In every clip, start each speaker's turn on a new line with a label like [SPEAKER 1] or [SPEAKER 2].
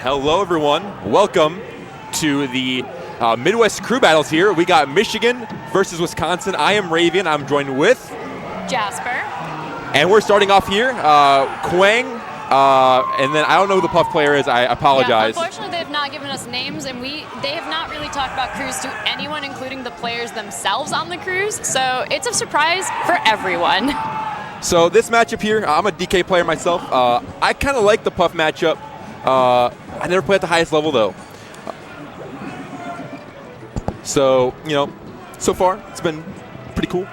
[SPEAKER 1] Hello, everyone. Welcome to the Midwest Crew Battles here. We got Michigan versus Wisconsin. I am Raven. I'm joined with
[SPEAKER 2] Jasper.
[SPEAKER 1] And we're starting off here. Quang, and then I don't know who the Puff player is. I apologize.
[SPEAKER 2] Yeah, unfortunately, they have not given us names, and they have not really talked about crews to anyone, including the players themselves on the crews. So it's a surprise for everyone.
[SPEAKER 1] So this matchup here, I'm a DK player myself. I kind of like the Puff matchup. I never played at the highest level, though. So, so far, it's been pretty cool.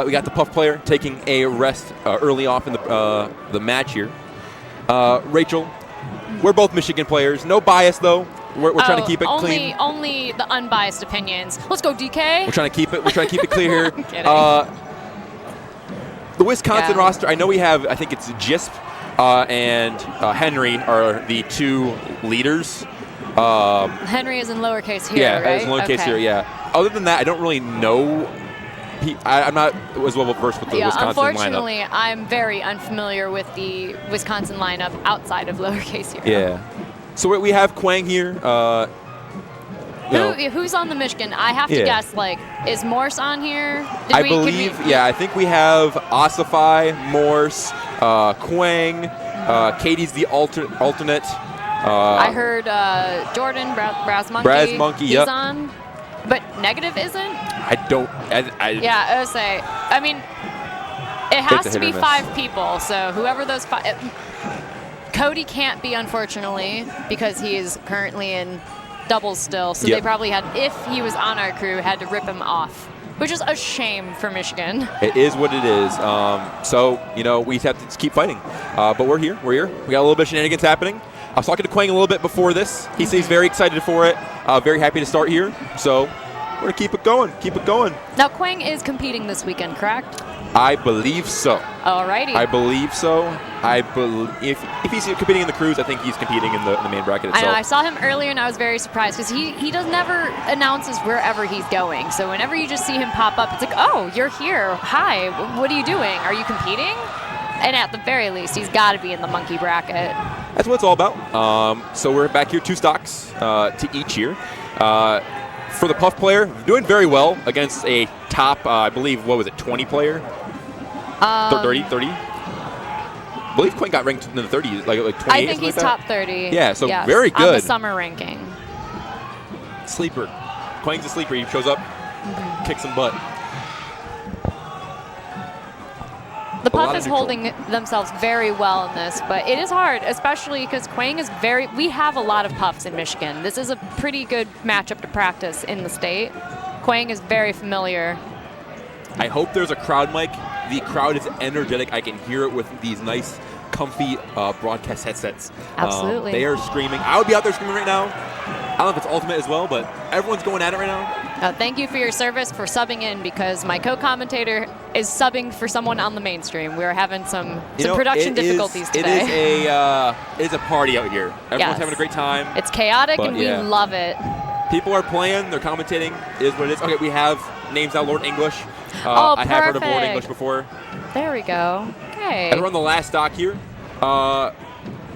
[SPEAKER 1] We got the Puff player taking a rest early off in the match here. Rachel, we're both Michigan players. No bias, though. We're trying to keep it clean.
[SPEAKER 2] Only the unbiased opinions. Let's go, DK.
[SPEAKER 1] We're trying to keep it clear here.
[SPEAKER 2] I'm kidding.
[SPEAKER 1] The Wisconsin roster, I know we have, I think it's Gisp and Henry are the two leaders.
[SPEAKER 2] Henry is in lowercase here,
[SPEAKER 1] yeah,
[SPEAKER 2] right?
[SPEAKER 1] Yeah, in lowercase here, yeah. Other than that, I don't really know. I'm not as well versed with the Wisconsin lineup.
[SPEAKER 2] Unfortunately, I'm very unfamiliar with the Wisconsin lineup outside of lowercase here.
[SPEAKER 1] Yeah. So we have Quang here.
[SPEAKER 2] Who's on the Michigan? I have to guess, is Morse on here?
[SPEAKER 1] I think we have Ossify, Morse, Quang, Katie's the alternate.
[SPEAKER 2] I heard Jordan, Braz Monkey,
[SPEAKER 1] he's
[SPEAKER 2] on, but Negative isn't? Yeah, I would say, I mean, it has to be 5 people, so whoever those 5... Cody can't be, unfortunately, because he is currently in doubles still, so they probably had, if he was on our crew, had to rip him off, which is a shame for Michigan.
[SPEAKER 1] It is what it is. So, we have to keep fighting. But we're here. We got a little bit of shenanigans happening. I was talking to Quang a little bit before this. He says he's very excited for it, very happy to start here. So we're going to keep it going.
[SPEAKER 2] Now, Quang is competing this weekend, correct?
[SPEAKER 1] I believe so.
[SPEAKER 2] Alrighty.
[SPEAKER 1] I believe so. If he's competing in the crews, I think he's competing in the main bracket itself.
[SPEAKER 2] I know. I saw him earlier, and I was very surprised because he never announces wherever he's going. So whenever you just see him pop up, it's like, oh, you're here. Hi. What are you doing? Are you competing? And at the very least, he's got to be in the monkey bracket.
[SPEAKER 1] That's what it's all about. So we're back here, 2 stocks to each here. For the Puff player, doing very well against a top, I believe, 20 player? 30? I believe Quinn got ranked in the 30s, like 28.
[SPEAKER 2] I think he's top 30.
[SPEAKER 1] Yeah, so very good.
[SPEAKER 2] On the summer ranking.
[SPEAKER 1] Sleeper. Quang's a sleeper. He shows up, kicks some butt.
[SPEAKER 2] The Puff is holding themselves very well in this, but it is hard, especially because Quang is we have a lot of Puffs in Michigan. This is a pretty good matchup to practice in the state. Quang is very familiar.
[SPEAKER 1] I hope there's a crowd mic. The crowd is energetic. I can hear it with these nice, comfy broadcast headsets.
[SPEAKER 2] Absolutely.
[SPEAKER 1] They are screaming. I would be out there screaming right now. I don't know if it's ultimate as well, but everyone's going at it right now.
[SPEAKER 2] Thank you for your service for subbing in, because my co-commentator is subbing for someone on the mainstream. We're having some production difficulties today.
[SPEAKER 1] It is a party out here. Everyone's having a great time.
[SPEAKER 2] It's chaotic, and we love it.
[SPEAKER 1] People are playing. They're commentating. It is what it is. Okay, we have names now. Lord English.
[SPEAKER 2] I
[SPEAKER 1] have heard of Lord English before.
[SPEAKER 2] There we go. Okay.
[SPEAKER 1] And we're on the last stock here.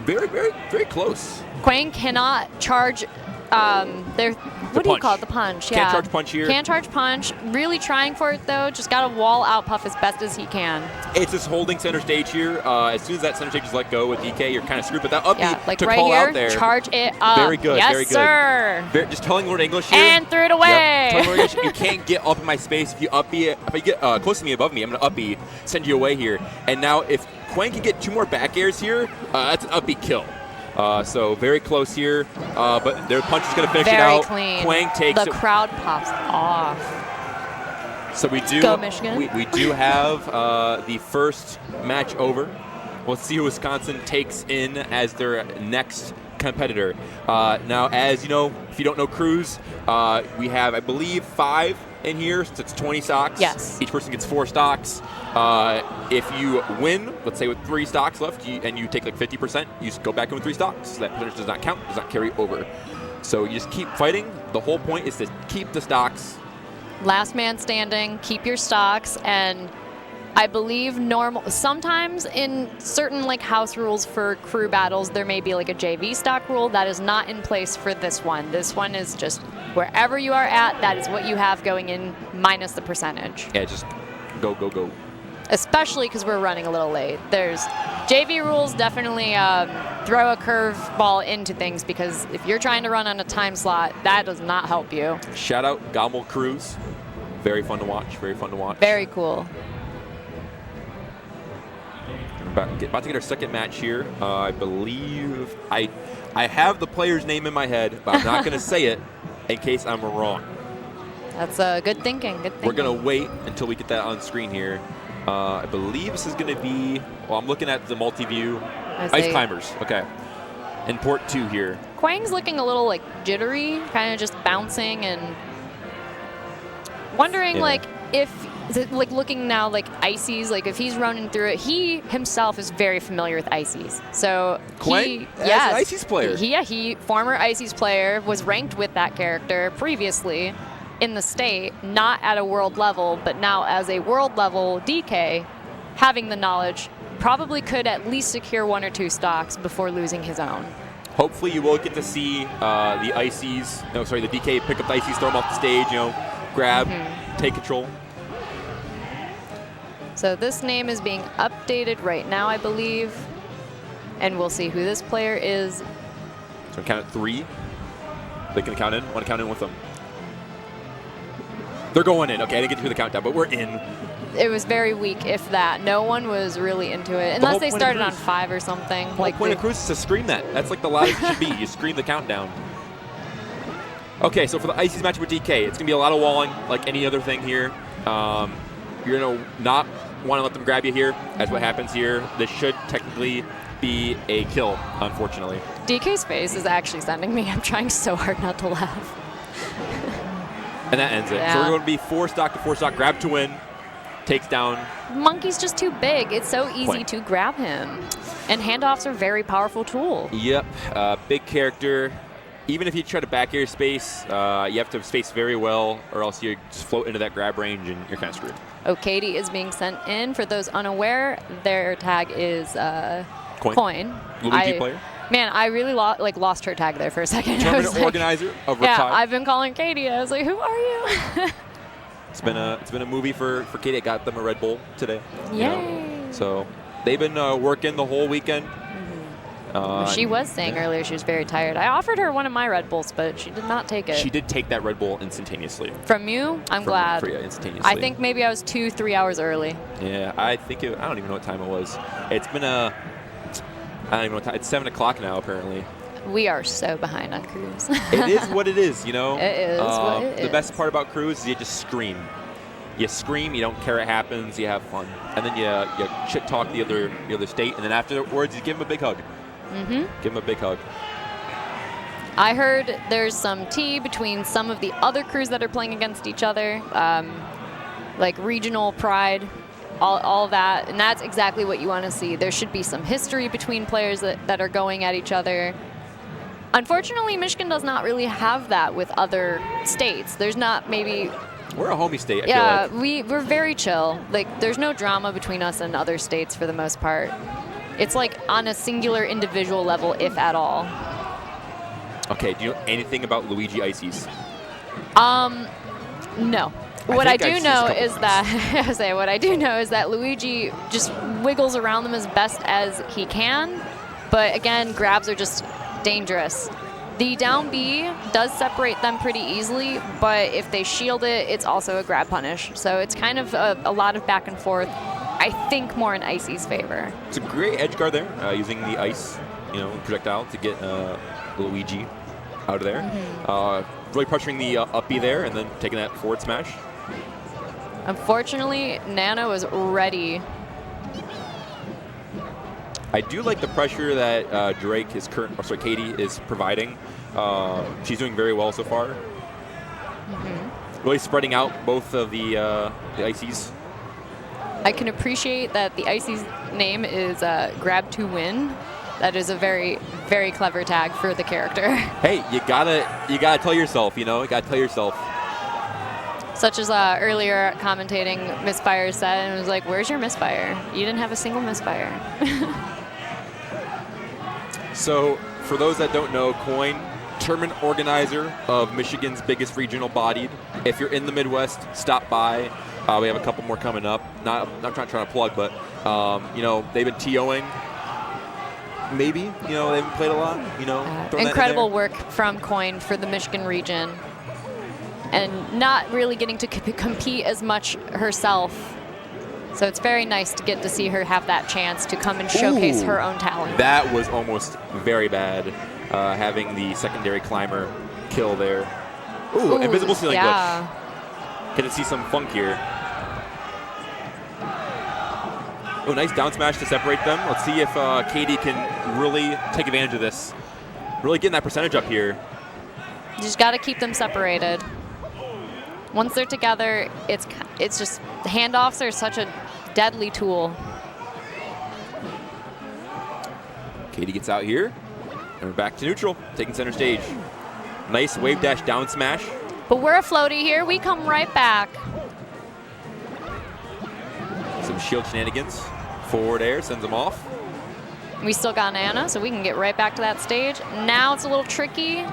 [SPEAKER 1] Very, very, very close.
[SPEAKER 2] Quang cannot charge what do you call it? The punch.
[SPEAKER 1] Can't charge punch here.
[SPEAKER 2] Can't charge punch. Really trying for it, though. Just got to wall out Puff as best as he can.
[SPEAKER 1] It's just holding center stage here. As soon as that center stage is let go with DK, you're kind of screwed. But that up to
[SPEAKER 2] right
[SPEAKER 1] call
[SPEAKER 2] here,
[SPEAKER 1] out there.
[SPEAKER 2] Charge it up.
[SPEAKER 1] Very good.
[SPEAKER 2] Yes,
[SPEAKER 1] very good.
[SPEAKER 2] Sir.
[SPEAKER 1] Just telling Lord English here.
[SPEAKER 2] And threw it away.
[SPEAKER 1] Yep. Lord English, you can't get up in my space. If you up B, if you get close to me above me, I'm going to up B, send you away here. And now if Quang can get 2 more back airs here, that's an up B kill. So very close here, but their punch is going to finish it out.
[SPEAKER 2] Very clean.
[SPEAKER 1] Quang takes
[SPEAKER 2] the crowd pops off.
[SPEAKER 1] So we do.
[SPEAKER 2] Go Michigan.
[SPEAKER 1] We do have the first match over. We'll see who Wisconsin takes in as their next competitor. Now, as you know, if you don't know crews, we have, I believe, 5 in here, so it's 20 stocks.
[SPEAKER 2] Yes.
[SPEAKER 1] Each person gets 4 stocks. If you win, let's say with 3 stocks left, and you take like 50%, you just go back in with 3 stocks. So that percentage does not count, does not carry over. So you just keep fighting. The whole point is to keep the stocks.
[SPEAKER 2] Last man standing, keep your stocks, and I believe sometimes in certain like house rules for crew battles, there may be like a JV stock rule that is not in place for this one. This one is just wherever you are at, that is what you have going in minus the percentage.
[SPEAKER 1] Yeah, just go, go, go.
[SPEAKER 2] Especially because we're running a little late. There's JV rules definitely throw a curveball into things because if you're trying to run on a time slot, that does not help you.
[SPEAKER 1] Shout out Gommel Crews. Very fun to watch. Very fun to watch.
[SPEAKER 2] Very cool.
[SPEAKER 1] About to get our second match here. I believe I have the player's name in my head, but I'm not going to say it in case I'm wrong.
[SPEAKER 2] That's good thinking. Good thinking.
[SPEAKER 1] We're going to wait until we get that on screen here. I believe this is going to be, well, I'm looking at the multi-view. Ice Climbers. Okay. In Port 2 here.
[SPEAKER 2] Quang's looking a little like jittery, kind of just bouncing and wondering like if like looking now like ices, like if he's running through it, he himself is very familiar with ices. So
[SPEAKER 1] Quang, an ices player.
[SPEAKER 2] He former ices player, was ranked with that character previously in the state, not at a world level, but now as a world level DK, having the knowledge, probably could at least secure 1 or 2 stocks before losing his own.
[SPEAKER 1] Hopefully you will get to see the DK pick up the ices, throw them off the stage, grab, take control.
[SPEAKER 2] So this name is being updated right now, I believe. And we'll see who this player is.
[SPEAKER 1] So count at 3. They can count in. Want to count in with them? They're going in. Okay, I didn't get to the countdown, but we're in.
[SPEAKER 2] It was very weak, if that. No one was really into it, unless they started on 5 or something.
[SPEAKER 1] The whole point of Cruise is to scream that. That's like the loudest it should be. You scream the countdown. Okay, so for the Ices match with DK, it's going to be a lot of walling, like any other thing here. You're going to not want to let them grab you here. That's what happens here. This should technically be a kill, unfortunately.
[SPEAKER 2] DK's face is actually sending me. I'm trying so hard not to laugh.
[SPEAKER 1] And that ends it.
[SPEAKER 2] Yeah.
[SPEAKER 1] So we're going to be 4 stock to 4 stock. Grab to win. Takes down.
[SPEAKER 2] Monkey's just too big. It's so easy to grab him. And handoffs are a very powerful tool.
[SPEAKER 1] Yep. Big character. Even if you try to back air space, you have to space very well, or else you just float into that grab range and you're kind of screwed.
[SPEAKER 2] Oh, Katie is being sent in. For those unaware, their tag is Coin.
[SPEAKER 1] Luigi player.
[SPEAKER 2] Man, I really lost her tag there for a second.
[SPEAKER 1] Tournament organizer of Riptide.
[SPEAKER 2] Yeah, I've been calling Katie. I was like, who are you?
[SPEAKER 1] It's been a movie for Katie. I got them a Red Bull today.
[SPEAKER 2] Yay.
[SPEAKER 1] So they've been working the whole weekend.
[SPEAKER 2] She was saying earlier she was very tired. I offered her one of my Red Bulls, but she did not take it.
[SPEAKER 1] She did take that Red Bull instantaneoly.
[SPEAKER 2] From you? I'm glad.
[SPEAKER 1] For you, instantaneously.
[SPEAKER 2] I think maybe I was 2-3 hours early.
[SPEAKER 1] Yeah, I don't even know what time it was. It's been I don't even know what time. It's 7 o'clock now, apparently.
[SPEAKER 2] We are so behind on Cruise.
[SPEAKER 1] It is what it is, It
[SPEAKER 2] is what it is.
[SPEAKER 1] The best part about Cruise is you just scream. You scream, you don't care what happens, you have fun. And then you shit talk the other state, and then afterwards you give them a big hug. Give them a big hug.
[SPEAKER 2] I heard there's some tea between some of the other crews that are playing against each other, like regional pride, all that, and that's exactly what you want to see. There should be some history between players that are going at each other. Unfortunately, Michigan does not really have that with other states. There's not maybe...
[SPEAKER 1] We're a homie state, I feel like.
[SPEAKER 2] We're very chill. Like, there's no drama between us and other states for the most part. It's like on a singular individual level, if at all.
[SPEAKER 1] Okay, do you know anything about Luigi Ices?
[SPEAKER 2] No. What I do know is that Luigi just wiggles around them as best as he can, but again, grabs are just dangerous. The down B does separate them pretty easily, but if they shield it, it's also a grab punish. So it's kind of a lot of back and forth. I think more in Icy's favor. It's
[SPEAKER 1] a great edge guard there, using the ice, projectile to get Luigi out of there. Really pressuring the up B there, and then taking that forward smash.
[SPEAKER 2] Unfortunately, Nana was ready.
[SPEAKER 1] I do like the pressure that Katie is providing. She's doing very well so far. Really spreading out both of the Ices.
[SPEAKER 2] I can appreciate that the Icy's name is Grab to Win. That is a very, very clever tag for the character.
[SPEAKER 1] Hey, you gotta tell yourself, you gotta tell yourself.
[SPEAKER 2] Such as earlier commentating misfire said, and it was like, where's your misfire? You didn't have a single misfire.
[SPEAKER 1] So, for those that don't know, Coin, tournament organizer of Michigan's biggest regional bodied. If you're in the Midwest, stop by. We have a couple more coming up. Not trying to plug, but you know, they've been TOing. Maybe, you know, they haven't played a lot. You know,
[SPEAKER 2] incredible work from Coin for the Michigan region, and not really getting to compete as much herself. So it's very nice to get to see her have that chance to come and showcase her own talent.
[SPEAKER 1] That was almost very bad, having the secondary climber kill there. Ooh, invisible ceiling glitch. Can see some funk here. Oh, nice down smash to separate them. Let's see if Katie can really take advantage of this. Really getting that percentage up here.
[SPEAKER 2] You just got to keep them separated. Once they're together, it's just, handoffs are such a deadly tool.
[SPEAKER 1] Katie gets out here, and we're back to neutral, taking center stage. Nice wave dash down smash.
[SPEAKER 2] But we're a floaty here. We come right back.
[SPEAKER 1] Some shield shenanigans. Forward air sends them off.
[SPEAKER 2] We still got Nana, so we can get right back to that stage. Now it's a little tricky.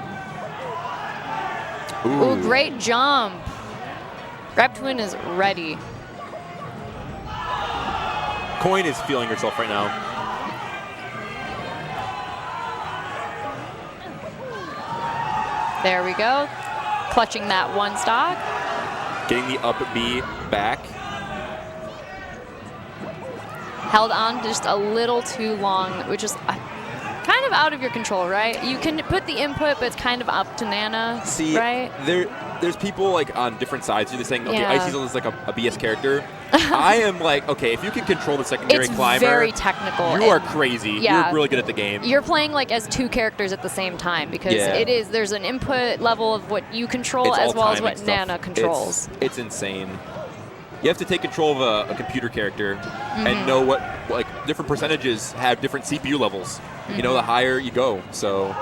[SPEAKER 2] Ooh, great jump. Grab Twin is ready.
[SPEAKER 1] Coin is feeling herself right now.
[SPEAKER 2] There we go. Clutching that one stock.
[SPEAKER 1] Getting the up B back.
[SPEAKER 2] Held on just a little too long, which is kind of out of your control, right? You can put the input, but it's kind of up to Nana,
[SPEAKER 1] see,
[SPEAKER 2] right?
[SPEAKER 1] There's people like on different sides. You're saying, okay, Icy's is like a BS character. I am like, okay, if you can control the secondary climber,
[SPEAKER 2] it's very technical.
[SPEAKER 1] You are crazy. Yeah. You're really good at the game.
[SPEAKER 2] You're playing like as two characters at the same time because there's an input level of what you control as well as what Nana controls.
[SPEAKER 1] It's insane. You have to take control of a computer character and know what, like, different percentages have different CPU levels. You know, the higher you go. So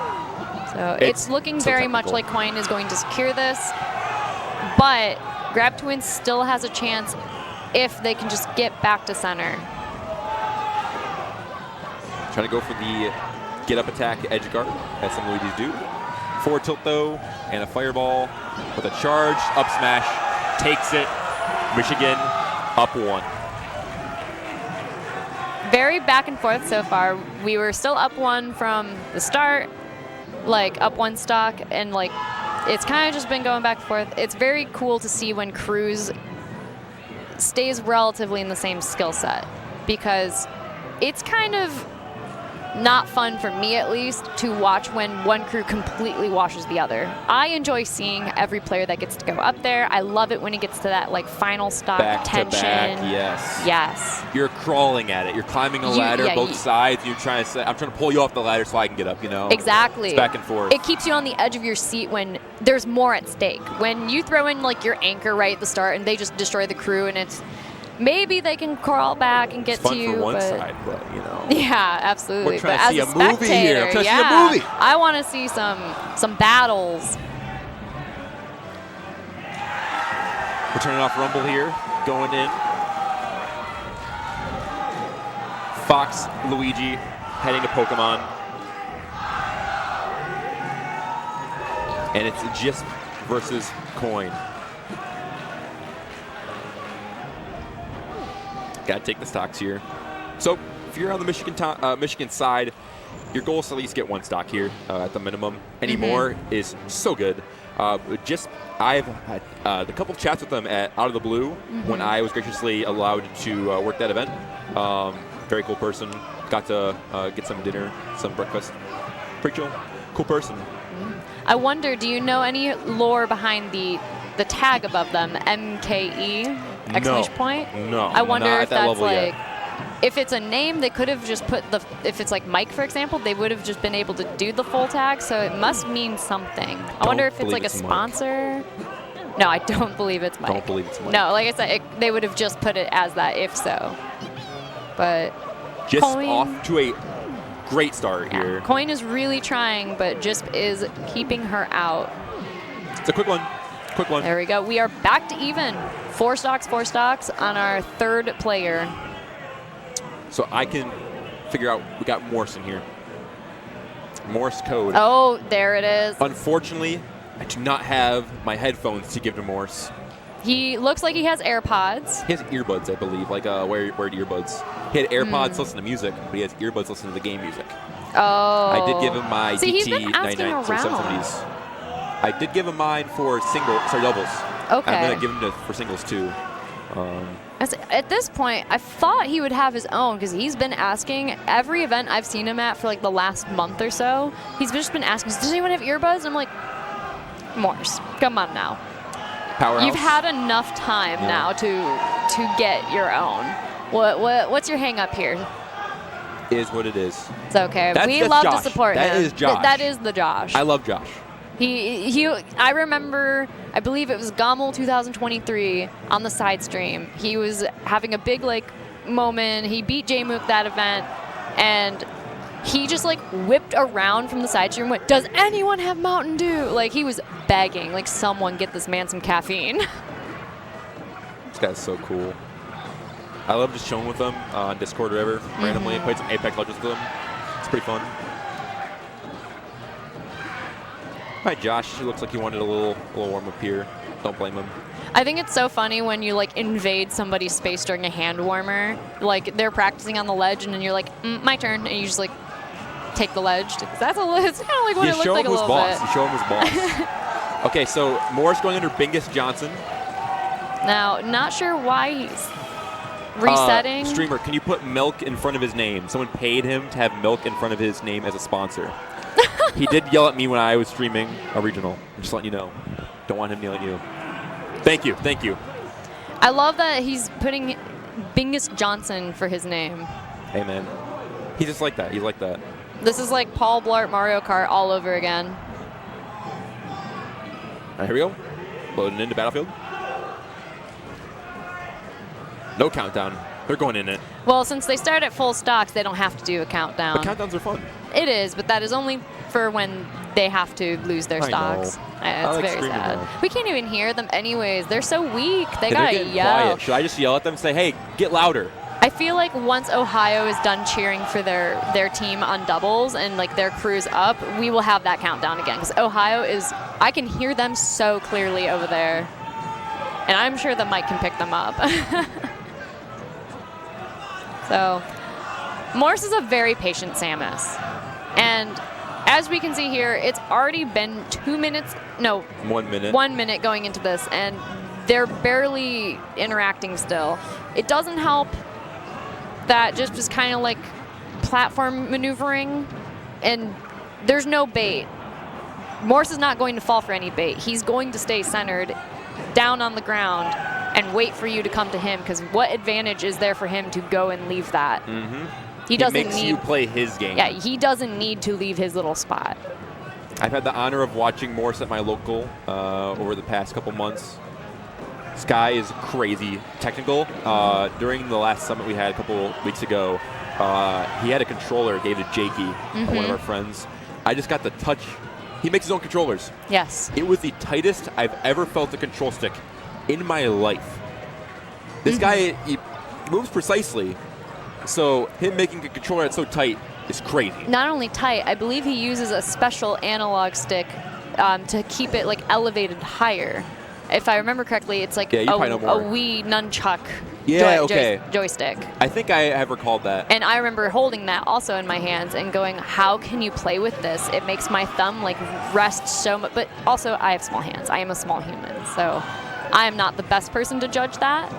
[SPEAKER 2] it's looking very much like Coin is going to secure this, but Grab Twin still has a chance if they can just get back to center.
[SPEAKER 1] Trying to go for the get-up attack edge guard, as some Luigi's do. Forward tilt, though, and a fireball with a charge. Up smash, takes it. Michigan up 1.
[SPEAKER 2] Very back and forth so far. We were still up 1 from the start, like up 1 stock, and like it's kind of just been going back and forth. It's very cool to see when Cruz stays relatively in the same skill set, because it's kind of not fun for me, at least, to watch when one crew completely washes the other. I enjoy seeing every player that gets to go up there. I love it when it gets to that like final stock
[SPEAKER 1] back
[SPEAKER 2] tension.
[SPEAKER 1] To back, yes.
[SPEAKER 2] Yes.
[SPEAKER 1] You're crawling at it. You're climbing a ladder both sides. You're trying to say, I'm trying to pull you off the ladder so I can get up, you know?
[SPEAKER 2] Exactly.
[SPEAKER 1] It's back and forth.
[SPEAKER 2] It keeps you on the edge of your seat when there's more at stake. When you throw in like your anchor right at the start and they just destroy the crew, and it's maybe they can crawl back and get
[SPEAKER 1] it's fun
[SPEAKER 2] to you.
[SPEAKER 1] For one side, but you know.
[SPEAKER 2] Yeah, absolutely.
[SPEAKER 1] We're trying
[SPEAKER 2] but
[SPEAKER 1] to see
[SPEAKER 2] as
[SPEAKER 1] a
[SPEAKER 2] spectator,
[SPEAKER 1] movie here. I'm trying to see a movie.
[SPEAKER 2] I want to see some battles.
[SPEAKER 1] We're turning off Rumble here, going in. Fox, Luigi, heading to Pokemon. And it's just versus Coin. Got to take the stocks here. So if you're on the Michigan side, your goal is to at least get 1 stock here at the minimum. Any more is so good. I've had a couple of chats with them at Out of the Blue when I was graciously allowed to work that event. Very cool person. Got to get some dinner, some breakfast. Pretty chill. Cool person.
[SPEAKER 2] I wonder, do you know any lore behind the tag above them, MKE? Exclamation point?
[SPEAKER 1] No.
[SPEAKER 2] I wonder if
[SPEAKER 1] that
[SPEAKER 2] that's like,
[SPEAKER 1] yet.
[SPEAKER 2] if it's a name, they could have just put if it's like Mike, for example, they would have just been able to do the full tag, so it must mean something. I wonder if it's like a sponsor. No, I don't believe it's Mike.
[SPEAKER 1] Don't believe it's Mike.
[SPEAKER 2] No, like I said, they would have just put it as that if so. But
[SPEAKER 1] just
[SPEAKER 2] Coin,
[SPEAKER 1] off to a great start here.
[SPEAKER 2] Coin is really trying, but just is keeping her out.
[SPEAKER 1] It's a quick one. quick one.
[SPEAKER 2] There we go. We are back to even. 4 stocks on our third player.
[SPEAKER 1] So I can figure out, we got Morse in here. Morse code.
[SPEAKER 2] Oh, there it is.
[SPEAKER 1] Unfortunately, I do not have my headphones to give to Morse.
[SPEAKER 2] He looks like he has AirPods.
[SPEAKER 1] He has earbuds, I believe, like wired earbuds. He had AirPods to listen to music, but he has earbuds to listen to the game music.
[SPEAKER 2] Oh.
[SPEAKER 1] I did give him my
[SPEAKER 2] DT99
[SPEAKER 1] for 770s. I did give him mine for doubles.
[SPEAKER 2] Okay.
[SPEAKER 1] I'm going to give him for singles, too.
[SPEAKER 2] At this point, I thought he would have his own because he's been asking every event I've seen him at for like the last month or so. He's just been asking, does anyone have earbuds? I'm like, Morse, come on now.
[SPEAKER 1] Powerhouse.
[SPEAKER 2] You've had enough time now to get your own. What's your hang up here?
[SPEAKER 1] Is what it is.
[SPEAKER 2] It's okay.
[SPEAKER 1] That's
[SPEAKER 2] love
[SPEAKER 1] Josh.
[SPEAKER 2] to support him.
[SPEAKER 1] That is Josh.
[SPEAKER 2] That is the Josh.
[SPEAKER 1] I love Josh.
[SPEAKER 2] I remember, I believe it was Gommel 2023 on the side stream. He was having a big moment. He beat J-Mook that event, and he just whipped around from the side stream and went, does anyone have Mountain Dew? He was begging, someone get this man some caffeine.
[SPEAKER 1] This guy's so cool. I love just chilling with him on Discord or whatever, randomly. Played some Apex Legends with him. It's pretty fun. Hi, Josh. He looks like he wanted a little warm up here. Don't blame him.
[SPEAKER 2] I think it's so funny when you invade somebody's space during a hand warmer. They're practicing on the ledge, and then you're like, my turn, and you just take the ledge. It's kind of what it looked like a little bit.
[SPEAKER 1] You show him his boss. Okay, so Morris going under Bingus Johnson.
[SPEAKER 2] Now, not sure why he's resetting.
[SPEAKER 1] Streamer, can you put milk in front of his name? Someone paid him to have milk in front of his name as a sponsor. He did yell at me when I was streaming a regional. I'm just letting you know. Don't want him yelling at you. Thank you. Thank you.
[SPEAKER 2] I love that he's putting Bingus Johnson for his name.
[SPEAKER 1] Hey, man. He's just like that. He's like that.
[SPEAKER 2] This is like Paul Blart Mario Kart all over again.
[SPEAKER 1] All right, here we go. Loading into Battlefield. No countdown. They're going in it.
[SPEAKER 2] Well, since they start at full stocks, they don't have to do a countdown.
[SPEAKER 1] But countdowns are fun.
[SPEAKER 2] It is, but that is only for when they have to lose their stocks. It's very sad. We can't even hear them anyways. They're so weak. They gotta yell.
[SPEAKER 1] Quiet. Should I just yell at them and say, hey, get louder?
[SPEAKER 2] I feel like once Ohio is done cheering for their team on doubles and their crew's up, we will have that countdown again. Because Ohio is, I can hear them so clearly over there. And I'm sure the mic can pick them up. So, Morse is a very patient Samus. And as we can see here, it's already been 2 minutes, no.
[SPEAKER 1] 1 minute.
[SPEAKER 2] 1 minute going into this, and they're barely interacting still. It doesn't help that just is kind of platform maneuvering, and there's no bait. Morse is not going to fall for any bait. He's going to stay centered down on the ground and wait for you to come to him, because what advantage is there for him to go and leave that? He
[SPEAKER 1] makes you play his game.
[SPEAKER 2] Yeah, he doesn't need to leave his little spot.
[SPEAKER 1] I've had the honor of watching Morse at my local over the past couple months. This guy is crazy technical. During the last summit we had a couple weeks ago, he had a controller, gave it to Jakey, one of our friends. I just got the touch. He makes his own controllers.
[SPEAKER 2] Yes.
[SPEAKER 1] It was the tightest I've ever felt a control stick in my life. This guy, he moves precisely. So him making a controller that's so tight is crazy. Not
[SPEAKER 2] only tight, I believe he uses a special analog stick to keep it elevated higher. If I remember correctly, it's a Wii nunchuck joystick.
[SPEAKER 1] I think I have recalled that.
[SPEAKER 2] And I remember holding that also in my hands and going, how can you play with this? It makes my thumb rest so much. But also, I have small hands. I am a small human, so I am not the best person to judge that.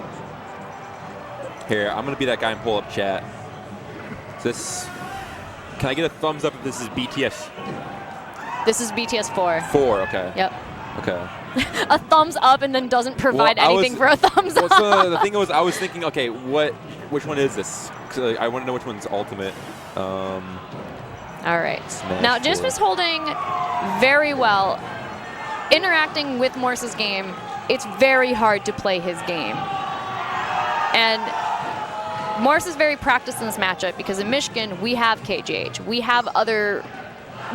[SPEAKER 1] Here, I'm going to be that guy and pull up chat. Can I get a thumbs up if this is BTS?
[SPEAKER 2] This is BTS 4.
[SPEAKER 1] 4, okay.
[SPEAKER 2] Yep.
[SPEAKER 1] Okay.
[SPEAKER 2] A thumbs up and then doesn't provide anything for a thumbs up.
[SPEAKER 1] The thing was, I was thinking, okay, which one is this? I want to know which one's ultimate.
[SPEAKER 2] All right. Now, Jism is holding very well. Interacting with Morse's game, it's very hard to play his game. And Morse is very practiced in this matchup because in Michigan, we have KGH. We have other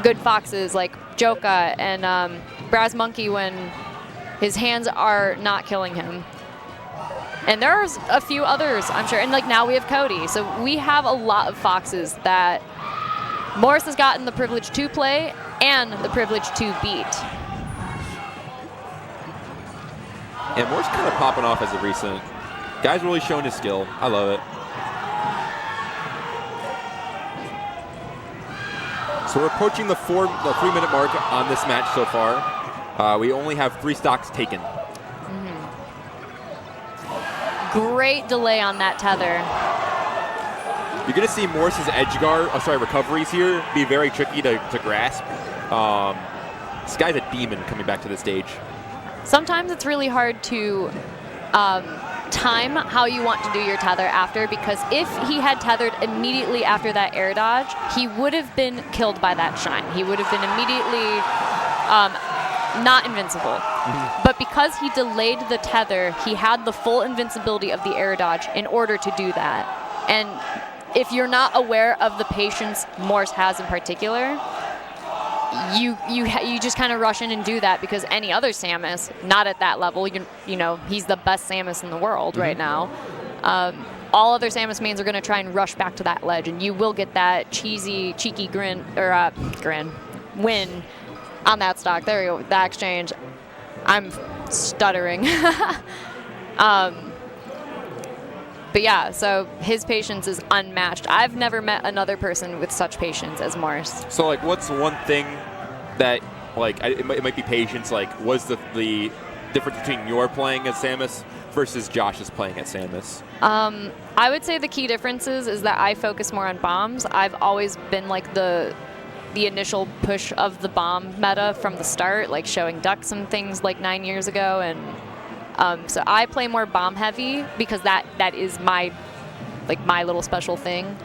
[SPEAKER 2] good foxes like Joka and Brass Monkey when His hands are not killing him. And there's a few others, I'm sure. And like now we have Cody. So we have a lot of foxes that Morris has gotten the privilege to play and the privilege to beat.
[SPEAKER 1] And Morris kind of popping off as of recent. Guy's really showing his skill. I love it. So we're approaching the 3-minute mark on this match so far. We only have 3 stocks taken.
[SPEAKER 2] Great delay on that tether.
[SPEAKER 1] You're going to see Morris's recoveries here be very tricky to grasp. This guy's a demon coming back to the stage.
[SPEAKER 2] Sometimes it's really hard to time how you want to do your tether after, because if he had tethered immediately after that air dodge, he would have been killed by that shine. He would have been immediately not invincible. But because he delayed the tether, he had the full invincibility of the air dodge in order to do that. And if you're not aware of the patience Morris has in particular, you just kind of rush in and do that, because any other Samus, not at that level, you know, he's the best Samus in the world right now. All other Samus mains are going to try and rush back to that ledge, and you will get that cheeky win on that stock. There we go, that exchange. I'm stuttering. But yeah, so his patience is unmatched. I've never met another person with such patience as Morris.
[SPEAKER 1] So, like, what's one thing that, like, it might be patience, like, what's the difference between your playing as Samus versus Josh's playing as Samus?
[SPEAKER 2] I would say the key differences is that I focus more on bombs. I've always been, like, the initial push of the bomb meta from the start, like showing ducks and things like 9 years ago, and so I play more bomb heavy because that is my little special thing.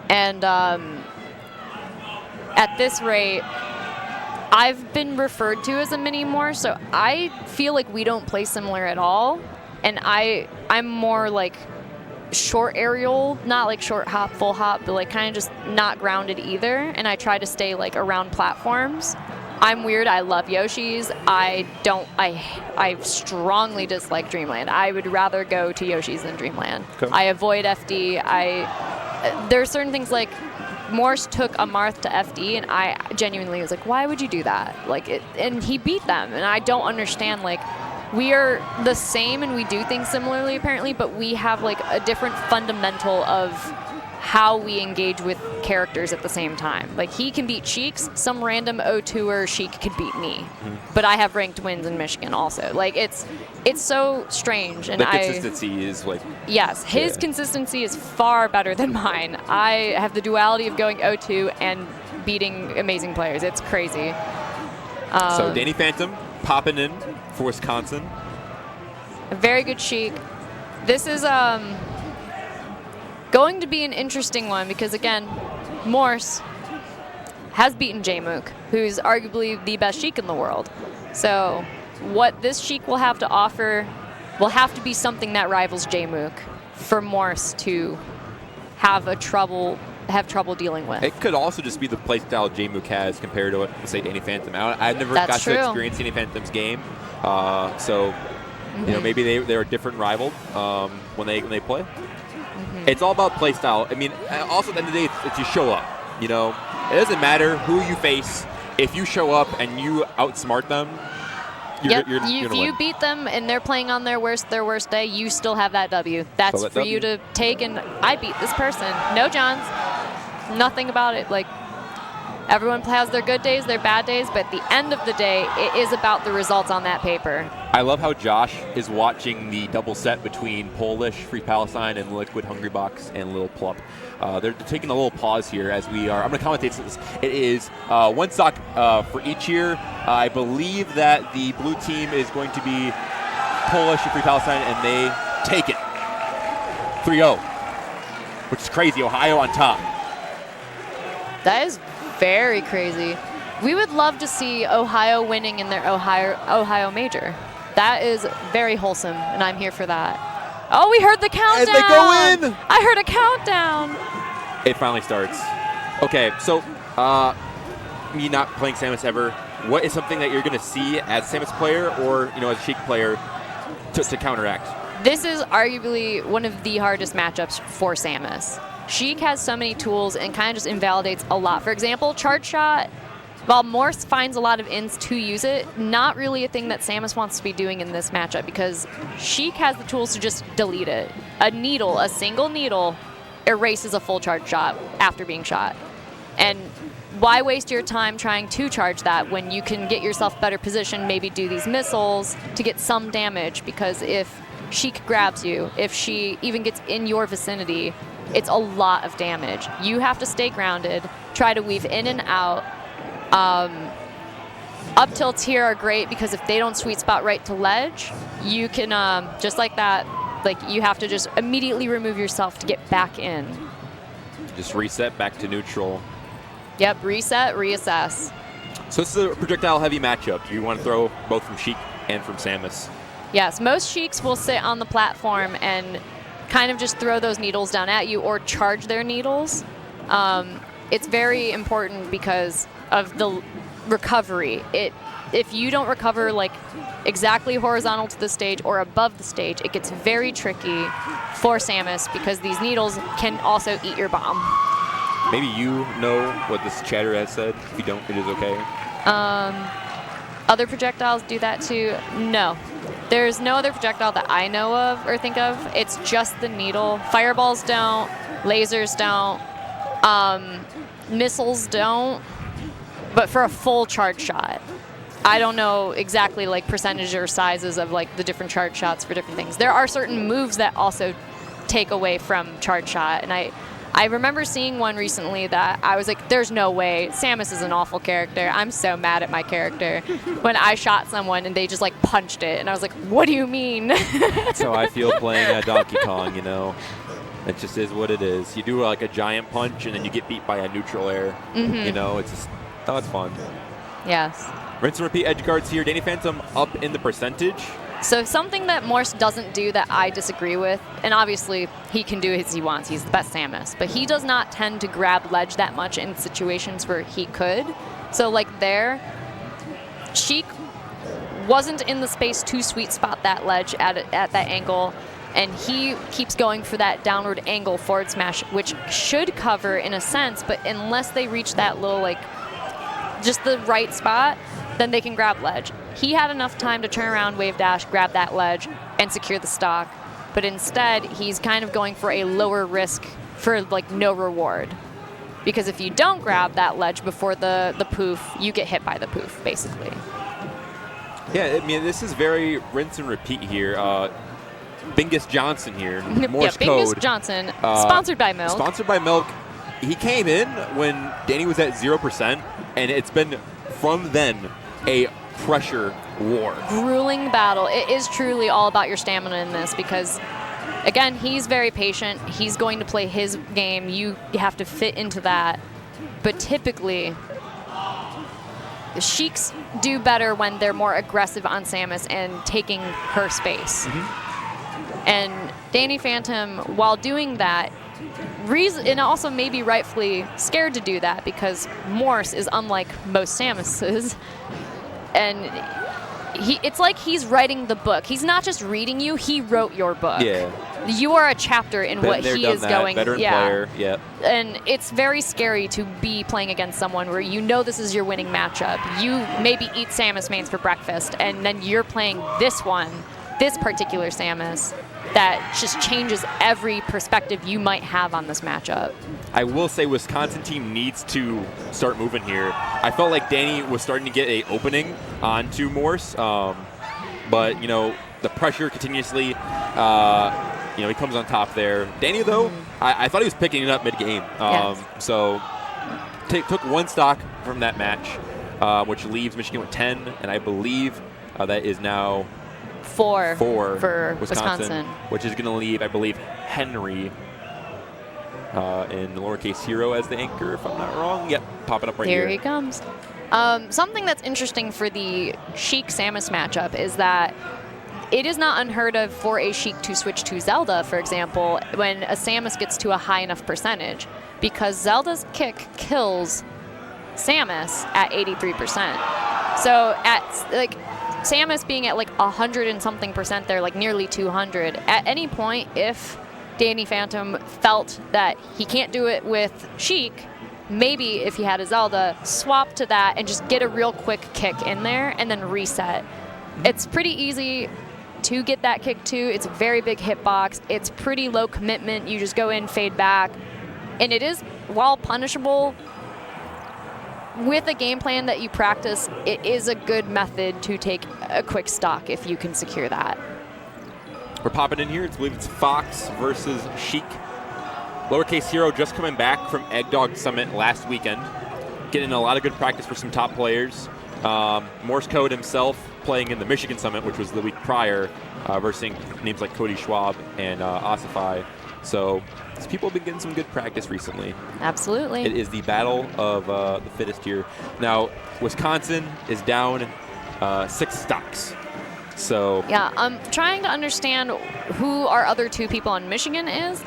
[SPEAKER 2] And at this rate, I've been referred to as a mini more, so I feel like we don't play similar at all. And I'm more like short aerial, not like short hop, full hop, but like kind of just not grounded either. And I try to stay like around platforms. I'm weird. I love Yoshi's. I strongly dislike Dreamland. I would rather go to Yoshi's than Dreamland. Okay. I avoid FD. There are certain things like Morse took a Marth to FD, and I genuinely was like, why would you do that? And he beat them, and I don't understand. Like, we are the same and we do things similarly apparently, but we have like a different fundamental of how we engage with characters at the same time. Like, he can beat Sheik's, some random O2er Sheik could beat me. But I have ranked wins in Michigan also. Like, it's so strange. And
[SPEAKER 1] the consistency is like...
[SPEAKER 2] Yes, his consistency is far better than mine. I have the duality of going O2 and beating amazing players. It's crazy.
[SPEAKER 1] So Danny Phantom popping in for Wisconsin.
[SPEAKER 2] A very good Sheik. This is... going to be an interesting one because, again, Morse has beaten Jmook, who's arguably the best Sheik in the world. So what this Sheik will have to offer will have to be something that rivals Jmook for Morse to have trouble dealing with.
[SPEAKER 1] It could also just be the playstyle Jmook has compared to what, say, Danny Phantom. I've never got to experience Danny Phantom's game, so you know, maybe they're a different rival when they play. It's all about play style. I mean, also at the end of the day, it's you show up. You know, it doesn't matter who you face. If you show up and you outsmart them, you're
[SPEAKER 2] if you beat them and they're playing on their worst day, you still have that W. That's for you to take. And I beat this person. No Johns. Nothing about it. Like, everyone has their good days, their bad days, but at the end of the day, it is about the results on that paper.
[SPEAKER 1] I love how Josh is watching the double set between Polish, Free Palestine, and Liquid Hungry Box and Little Plup. They're taking a little pause here as we are. I'm going to commentate this. It is one stock for each here. I believe that the blue team is going to be Polish and Free Palestine, and they take it 3-0, which is crazy. Ohio on top.
[SPEAKER 2] That is very crazy. We would love to see Ohio winning in their Ohio major. That is very wholesome, and I'm here for that. Oh, we heard the countdown.
[SPEAKER 1] And they go in.
[SPEAKER 2] I heard a countdown.
[SPEAKER 1] It finally starts. Okay, so me not playing Samus ever, what is something that you're going to see as a Samus player or, as a Sheik player to counteract?
[SPEAKER 2] This is arguably one of the hardest matchups for Samus. Sheik has so many tools and kind of just invalidates a lot. For example, Charge Shot, while Morse finds a lot of ins to use it, not really a thing that Samus wants to be doing in this matchup because Sheik has the tools to just delete it. A single needle, erases a full Charge Shot after being shot. And why waste your time trying to charge that when you can get yourself better position, maybe do these missiles to get some damage? Because if Sheik grabs you, if she even gets in your vicinity, it's a lot of damage. You have to stay grounded, try to weave in and out. Up tilts here are great because if they don't sweet spot right to ledge, you can, just like that, you have to just immediately remove yourself to get back in.
[SPEAKER 1] Just reset back to neutral.
[SPEAKER 2] Yep, reset, reassess.
[SPEAKER 1] So this is a projectile-heavy matchup. You want to throw both from Sheik and from Samus.
[SPEAKER 2] Yes, most Sheiks will sit on the platform and kind of just throw those needles down at you or charge their needles. It's very important because of the recovery. If you don't recover exactly horizontal to the stage or above the stage, it gets very tricky for Samus because these needles can also eat your bomb.
[SPEAKER 1] Maybe you know what this chatter has said. If you don't, it is okay.
[SPEAKER 2] Other projectiles do that too? No. There's no other projectile that I know of or think of. It's just the needle. Fireballs don't. Lasers don't. Missiles don't. But for a full charge shot, I don't know exactly percentage or sizes of the different charge shots for different things. There are certain moves that also take away from charge shot, and I remember seeing one recently that I was like, there's no way. Samus is an awful character. I'm so mad at my character. When I shot someone and they just punched it, and I was like, what do you mean?
[SPEAKER 1] That's how I feel playing Donkey Kong, It just is what it is. You do a giant punch and then you get beat by a neutral air. It's just, it's fun.
[SPEAKER 2] Yes.
[SPEAKER 1] Rinse and repeat edge guards here. Danny Phantom up in the percentage.
[SPEAKER 2] So something that Morse doesn't do that I disagree with, and obviously he can do as he wants, he's the best Samus, but he does not tend to grab ledge that much in situations where he could. So there, Sheik wasn't in the space to sweet spot that ledge at that angle, and he keeps going for that downward angle forward smash, which should cover in a sense, but unless they reach that little just the right spot, then they can grab ledge. He had enough time to turn around, wave dash, grab that ledge, and secure the stock. But instead, he's kind of going for a lower risk for no reward. Because if you don't grab that ledge before the poof, you get hit by the poof, basically.
[SPEAKER 1] Yeah, I mean, this is very rinse and repeat here. Bingus Johnson here, Morse
[SPEAKER 2] Bingus
[SPEAKER 1] code.
[SPEAKER 2] Johnson, sponsored by Milk.
[SPEAKER 1] Sponsored by Milk. He came in when Danny was at 0%, and it's been from then a pressure war.
[SPEAKER 2] Grueling battle. It is truly all about your stamina in this because, again, he's very patient. He's going to play his game. You have to fit into that. But typically, the Sheiks do better when they're more aggressive on Samus and taking her space. And Danny Phantom, while doing that, and also maybe rightfully scared to do that because Morse is unlike most Samuses. And it's like he's writing the book. He's not just reading you, he wrote your book.
[SPEAKER 1] Yeah.
[SPEAKER 2] You are a chapter in what he is going.
[SPEAKER 1] Veteran player, yep.
[SPEAKER 2] And it's very scary to be playing against someone where you know this is your winning matchup. You maybe eat Samus mains for breakfast, and then you're playing this particular Samus, that just changes every perspective you might have on this matchup.
[SPEAKER 1] I will say Wisconsin team needs to start moving here. I felt like Danny was starting to get an opening onto Morse, but the pressure continuously, he comes on top there. Danny, though, I thought he was picking it up mid-game.
[SPEAKER 2] Yes.
[SPEAKER 1] So took one stock from that match, which leaves Michigan with 10, and I believe that is now
[SPEAKER 2] 4 for
[SPEAKER 1] Wisconsin, which is going to leave, I believe, Henry in lowercase hero as the anchor, if I'm not wrong. Yep, popping up right here.
[SPEAKER 2] Here he comes. Something that's interesting for the Sheik-Samus matchup is that it is not unheard of for a Sheik to switch to Zelda, for example, when a Samus gets to a high enough percentage, because Zelda's kick kills Samus at 83%. So at like Samus being at like 100 and something percent there, like nearly 200, at any point if Danny Phantom felt that he can't do it with Sheik, maybe if he had a Zelda, swap to that and just get a real quick kick in there and then reset. It's pretty easy to get that kick too. It's a very big hitbox. It's pretty low commitment. You just go in, fade back. And it is, while punishable, with a game plan that you practice, it is a good method to take a quick stock if you can secure that.
[SPEAKER 1] We're popping in here. I believe it's Fox versus Sheik. Lowercase Hero just coming back from Eggdog Summit last weekend, getting a lot of good practice for some top players. Morse Code himself playing in the Michigan Summit, which was the week prior, versus names like Cody Schwab and Asifai. So people have been getting some good practice recently.
[SPEAKER 2] Absolutely.
[SPEAKER 1] It is the battle of the fittest here. Now, Wisconsin is down 6 stocks. So
[SPEAKER 2] yeah, I'm trying to understand who our other 2 people on Michigan is,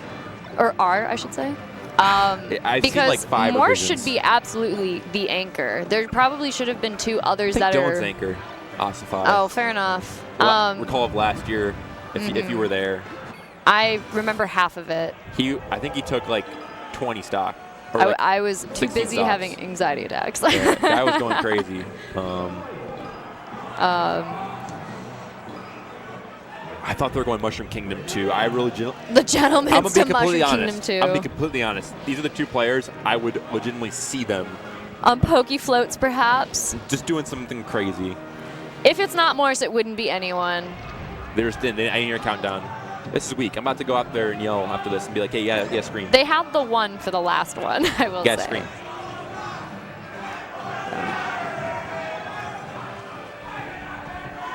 [SPEAKER 2] or are, I should say. Because
[SPEAKER 1] like 5
[SPEAKER 2] Morse
[SPEAKER 1] revisions.
[SPEAKER 2] should be absolutely the anchor. There probably should have been 2 others
[SPEAKER 1] I think
[SPEAKER 2] that
[SPEAKER 1] Dylan's
[SPEAKER 2] are
[SPEAKER 1] anchor, Asifai.
[SPEAKER 2] Oh, fair enough.
[SPEAKER 1] Recall of last year, if you were there.
[SPEAKER 2] I remember half of it.
[SPEAKER 1] I think he took like 20 stock.
[SPEAKER 2] I was too busy
[SPEAKER 1] stocks.
[SPEAKER 2] having anxiety attacks.
[SPEAKER 1] Yeah, guy was going crazy. I thought they were going Mushroom Kingdom too.
[SPEAKER 2] The gentleman's to Mushroom Kingdom too.
[SPEAKER 1] I'm being completely honest. These are the 2 players I would legitimately see them
[SPEAKER 2] on pokey floats, perhaps.
[SPEAKER 1] just doing something crazy.
[SPEAKER 2] If it's not Morse, it wouldn't be anyone.
[SPEAKER 1] I didn't hear a countdown. This is weak. I'm about to go out there and yell after this and be like, hey, yeah, scream.
[SPEAKER 2] They had the 1 for the last one, I will say.
[SPEAKER 1] Yeah, scream.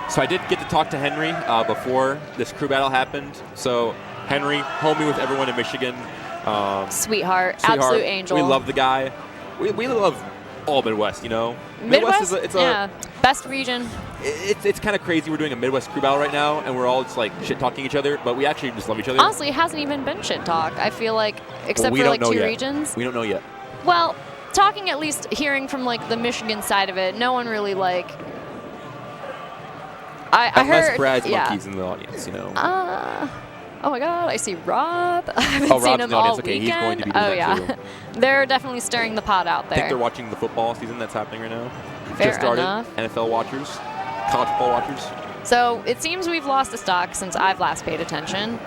[SPEAKER 1] So I did get to talk to Henry before this crew battle happened. So Henry, homie with everyone in Michigan.
[SPEAKER 2] Sweetheart, absolute angel.
[SPEAKER 1] We love the guy. We love all Midwest, you know.
[SPEAKER 2] Midwest
[SPEAKER 1] is
[SPEAKER 2] best region.
[SPEAKER 1] It's kind of crazy. We're doing a Midwest crew battle right now, and we're all just like shit talking each other, but we actually just love each other.
[SPEAKER 2] Honestly, it hasn't even been shit talk. I feel like, except for like 2 regions.
[SPEAKER 1] We don't know yet.
[SPEAKER 2] Well, talking at least, hearing from like the Michigan side of it, no one really like. I heard.
[SPEAKER 1] Brad's monkeys in the audience, you know.
[SPEAKER 2] Oh my God! I see Rob. I haven't
[SPEAKER 1] Rob's
[SPEAKER 2] seen
[SPEAKER 1] in
[SPEAKER 2] him
[SPEAKER 1] the
[SPEAKER 2] all
[SPEAKER 1] audience. Okay,
[SPEAKER 2] weekend.
[SPEAKER 1] he's going to be doing that too.
[SPEAKER 2] They're definitely stirring the pot out there.
[SPEAKER 1] I think they're watching the football season that's happening right now.
[SPEAKER 2] Fair
[SPEAKER 1] just started.
[SPEAKER 2] enough.
[SPEAKER 1] NFL watchers, college football watchers.
[SPEAKER 2] So it seems we've lost a stock since I've last paid attention,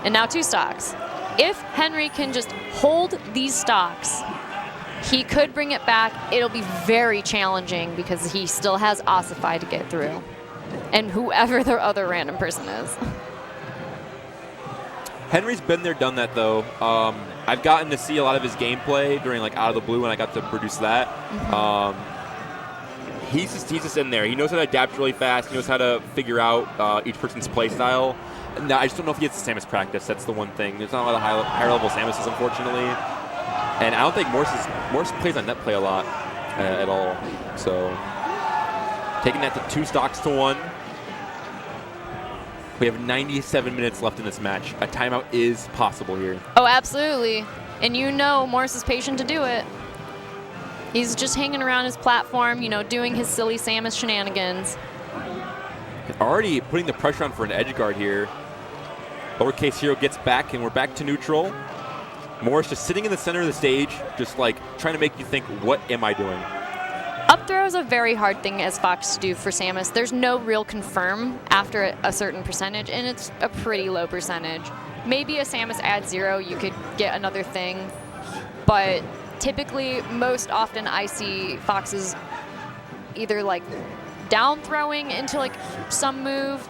[SPEAKER 2] and now 2 stocks. If Henry can just hold these stocks, he could bring it back. It'll be very challenging because he still has Asifai to get through, and whoever the other random person is.
[SPEAKER 1] Henry's been there, done that, though. I've gotten to see a lot of his gameplay during like Out of the Blue, and I got to produce that. He's just in there. He knows how to adapt really fast. He knows how to figure out each person's play style. Now, I just don't know if he gets the Samus practice. That's the one thing. There's not a lot of higher level Samuses, unfortunately. And I don't think Morse plays on net play a lot at all. So taking that to 2 stocks to 1. We have 97 minutes left in this match. A timeout is possible here.
[SPEAKER 2] Oh, absolutely. And you know Morse is patient to do it. He's just hanging around his platform, you know, doing his silly Samus shenanigans.
[SPEAKER 1] Already putting the pressure on for an edge guard here. Lowercase Hero gets back, and we're back to neutral. Morse just sitting in the center of the stage, just like trying to make you think, what am I doing?
[SPEAKER 2] Up throw is a very hard thing as Fox to do for Samus. There's no real confirm after a certain percentage, and it's a pretty low percentage. Maybe a Samus adds 0, you could get another thing, but typically, most often I see Foxes either like down throwing into like some move,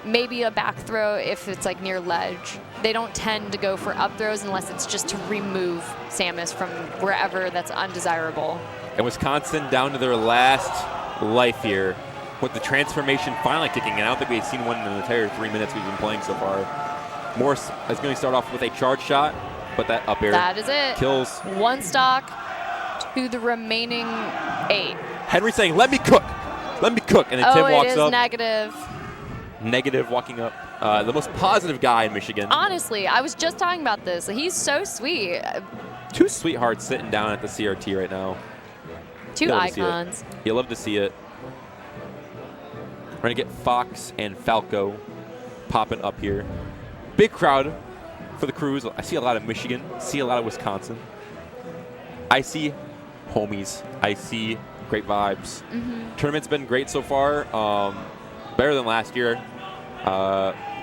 [SPEAKER 2] maybe a back throw if it's like near ledge. They don't tend to go for up throws unless it's just to remove Samus from wherever that's undesirable.
[SPEAKER 1] And Wisconsin down to their last life here with the transformation finally kicking in. I don't think we've seen one in the entire 3 minutes we've been playing so far. Morse is going to start off with a charge shot, but that up air
[SPEAKER 2] that is it.
[SPEAKER 1] Kills.
[SPEAKER 2] 1 stock to the remaining 8.
[SPEAKER 1] Henry saying, let me cook. Let me cook. And then Tim walks up.
[SPEAKER 2] Negative.
[SPEAKER 1] Negative walking up. The most positive guy in Michigan.
[SPEAKER 2] Honestly, I was just talking about this. He's so sweet.
[SPEAKER 1] 2 sweethearts sitting down at the CRT right now.
[SPEAKER 2] 2 icons.
[SPEAKER 1] You love to see it. We're going to get Fox and Falco popping up here. Big crowd for the Crews. I see a lot of Michigan, see a lot of Wisconsin. I see homies. I see great vibes. Tournament's been great so far. Better than last year.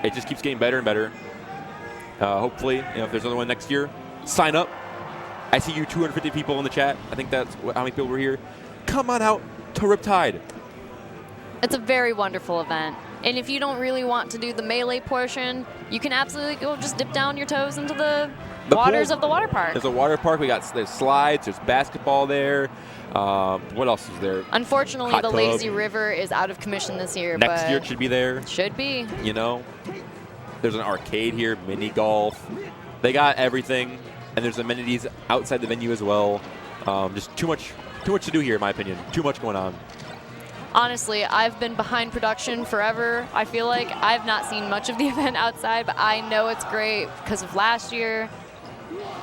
[SPEAKER 1] It just keeps getting better and better. Hopefully, if there's another one next year, sign up. I see you 250 people in the chat. I think that's how many people were here. Come on out to Riptide.
[SPEAKER 2] It's a very wonderful event. And if you don't really want to do the melee portion, you can absolutely go just dip down your toes into the waters of the water park.
[SPEAKER 1] There's a water park. There's slides. There's basketball there. What else is there?
[SPEAKER 2] Unfortunately, the lazy river is out of commission this year.
[SPEAKER 1] Next year it should be there.
[SPEAKER 2] Should be.
[SPEAKER 1] You know, there's an arcade here, mini golf. They got everything, and there's amenities outside the venue as well. Just too much to do here, in my opinion. Too much going on.
[SPEAKER 2] Honestly, I've been behind production forever. I feel like I've not seen much of the event outside, but I know it's great because of last year.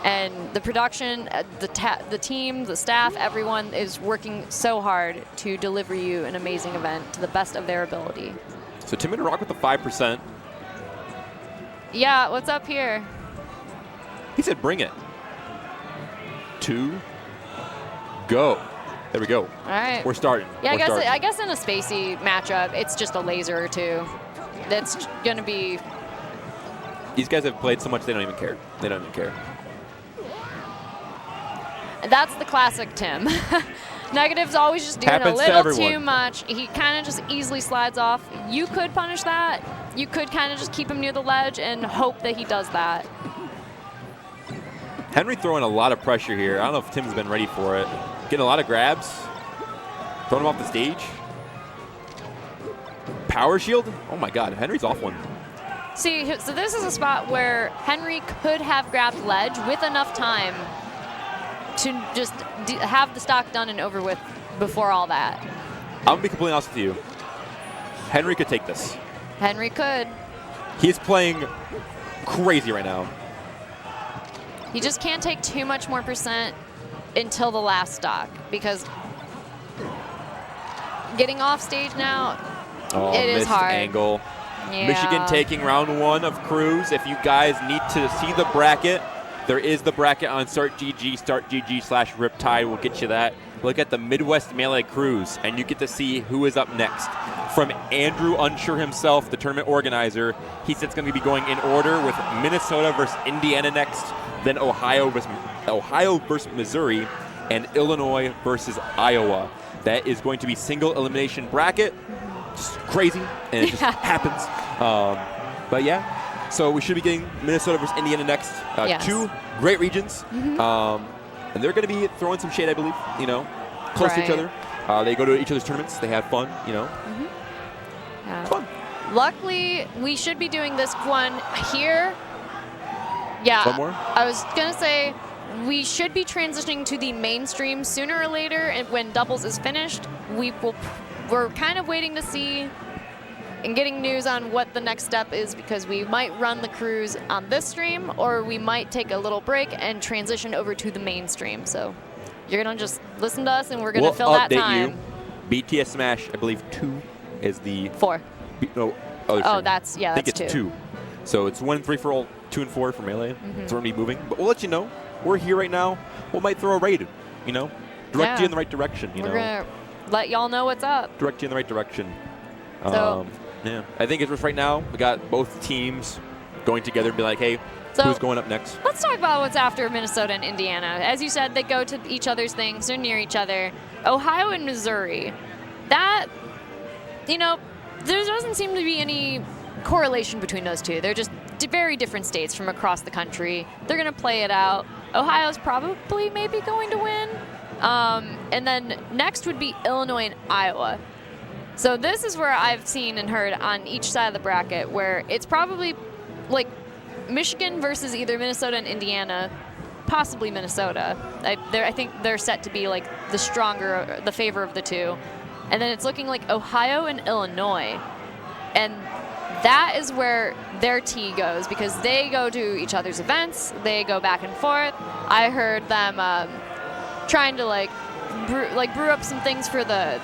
[SPEAKER 2] And the production, the team, the staff, everyone is working so hard to deliver you an amazing event to the best of their ability.
[SPEAKER 1] So Tim and Rock with the 5%.
[SPEAKER 2] Yeah, what's up here?
[SPEAKER 1] He said bring it. 2, go. There we go.
[SPEAKER 2] All right.
[SPEAKER 1] We're starting.
[SPEAKER 2] Yeah, I guess in a spacey matchup, it's just a laser or two. That's going to be...
[SPEAKER 1] These guys have played so much they don't even care. They don't even care.
[SPEAKER 2] That's the classic Tim. Negative's always just doing a little too much. He kind of just easily slides off. You could punish that. You could kind of just keep him near the ledge and hope that he does that.
[SPEAKER 1] Henry throwing a lot of pressure here. I don't know if Tim's been ready for it. Getting a lot of grabs. Throwing him off the stage. Power shield? Oh my God, Henry's off one.
[SPEAKER 2] See, so this is a spot where Henry could have grabbed ledge with enough time to just have the stock done and over with before all that.
[SPEAKER 1] I'm going to be completely honest with you. Henry could take this.
[SPEAKER 2] Henry could.
[SPEAKER 1] He's playing crazy right now.
[SPEAKER 2] He just can't take too much more percent until the last stock, because getting off stage now, it is hard.
[SPEAKER 1] Angle.
[SPEAKER 2] Yeah.
[SPEAKER 1] Michigan taking round 1 of Crews. If you guys need to see the bracket, there is the bracket on startgg/Riptide. We'll get you that. Look at the Midwest Melee Crews, and you get to see who is up next. From Andrew Unsure himself, the tournament organizer, he said it's going to be going in order with Minnesota versus Indiana next, then Ohio versus Missouri, and Illinois versus Iowa. That is going to be single elimination bracket. Just crazy, and it just happens. But yeah, so we should be getting Minnesota versus Indiana next.
[SPEAKER 2] Yes.
[SPEAKER 1] 2 great regions, and they're going to be throwing some shade, I believe. Close to each other. They go to each other's tournaments. They have fun.
[SPEAKER 2] Yeah.
[SPEAKER 1] It's fun.
[SPEAKER 2] Luckily, we should be doing this one here. Yeah.
[SPEAKER 1] One more?
[SPEAKER 2] I was going to say we should be transitioning to the mainstream sooner or later, and when doubles is finished. We're kind of waiting to see and getting news on what the next step is, because we might run the Crews on this stream, or we might take a little break and transition over to the mainstream. So you're going to just listen to us, and we're going to fill that time.
[SPEAKER 1] You. BTS Smash, I believe 2 is the...
[SPEAKER 2] 4.
[SPEAKER 1] That's 2.
[SPEAKER 2] I think
[SPEAKER 1] it's 2. So it's 1 and 3 for all, 2 and 4 for Melee. So we're going to be moving. But we'll let you know. We're here right now. We might throw a raid, direct you in the right direction,
[SPEAKER 2] We're going to let y'all know what's up.
[SPEAKER 1] Direct you in the right direction.
[SPEAKER 2] So,
[SPEAKER 1] yeah, I think it's just right now, we got both teams going together and be like, hey, who's going up next?
[SPEAKER 2] Let's talk about what's after Minnesota and Indiana. As you said, they go to each other's things. They're near each other. Ohio and Missouri. That, there doesn't seem to be any correlation between those two. They're just very different states from across the country. They're going to play it out. Ohio's probably maybe going to win. And then next would be Illinois and Iowa. So this is where I've seen and heard on each side of the bracket where it's probably like Michigan versus either Minnesota and Indiana, possibly Minnesota. I think they're set to be like the favor of the two. And then it's looking like Ohio and Illinois. And that is where their tea goes, because they go to each other's events. They go back and forth. I heard them trying to brew up some things for the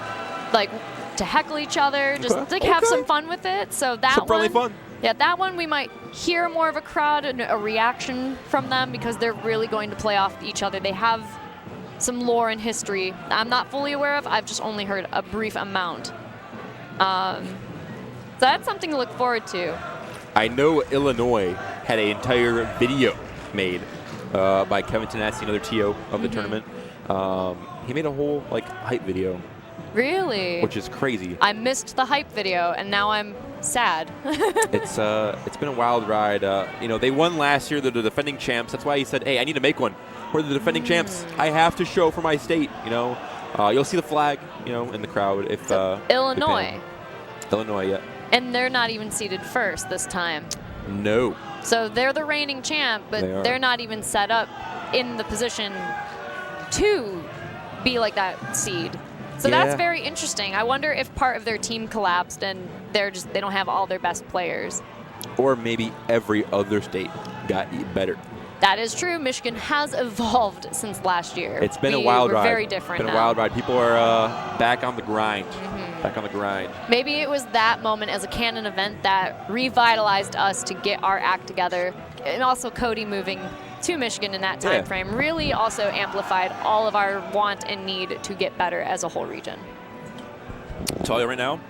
[SPEAKER 2] to heckle each other, just like have some fun with it. So that
[SPEAKER 1] some friendly fun.
[SPEAKER 2] Yeah, that one we might hear more of a crowd and a reaction from them because they're really going to play off each other. They have some lore and history I'm not fully aware of. I've just only heard a brief amount. So that's something to look forward to.
[SPEAKER 1] I know Illinois had an entire video made by Kevin Tenassi, another TO of the tournament. He made a whole hype video.
[SPEAKER 2] Really?
[SPEAKER 1] Which is crazy.
[SPEAKER 2] I missed the hype video, and now I'm sad.
[SPEAKER 1] It's been a wild ride. They won last year. They're the defending champs. That's why he said, "Hey, I need to make one. We're the defending champs. I have to show for my state." You'll see the flag, in the crowd if
[SPEAKER 2] Illinois.
[SPEAKER 1] Illinois, yeah.
[SPEAKER 2] And they're not even seeded first this time.
[SPEAKER 1] No.
[SPEAKER 2] So they're the reigning champ, but they're not even set up in the position to be like that seed. So that's very interesting. I wonder if part of their team collapsed and they don't have all their best players.
[SPEAKER 1] Or maybe every other state got better.
[SPEAKER 2] That is true. Michigan has evolved since last year.
[SPEAKER 1] It's been a wild ride.
[SPEAKER 2] Very different.
[SPEAKER 1] It's been a wild ride. People are back on the grind. Back on the grind.
[SPEAKER 2] Maybe it was that moment as a canon event that revitalized us to get our act together. And also Cody moving to Michigan in that time frame really also amplified all of our want and need to get better as a whole region.
[SPEAKER 1] I'll tell you right now,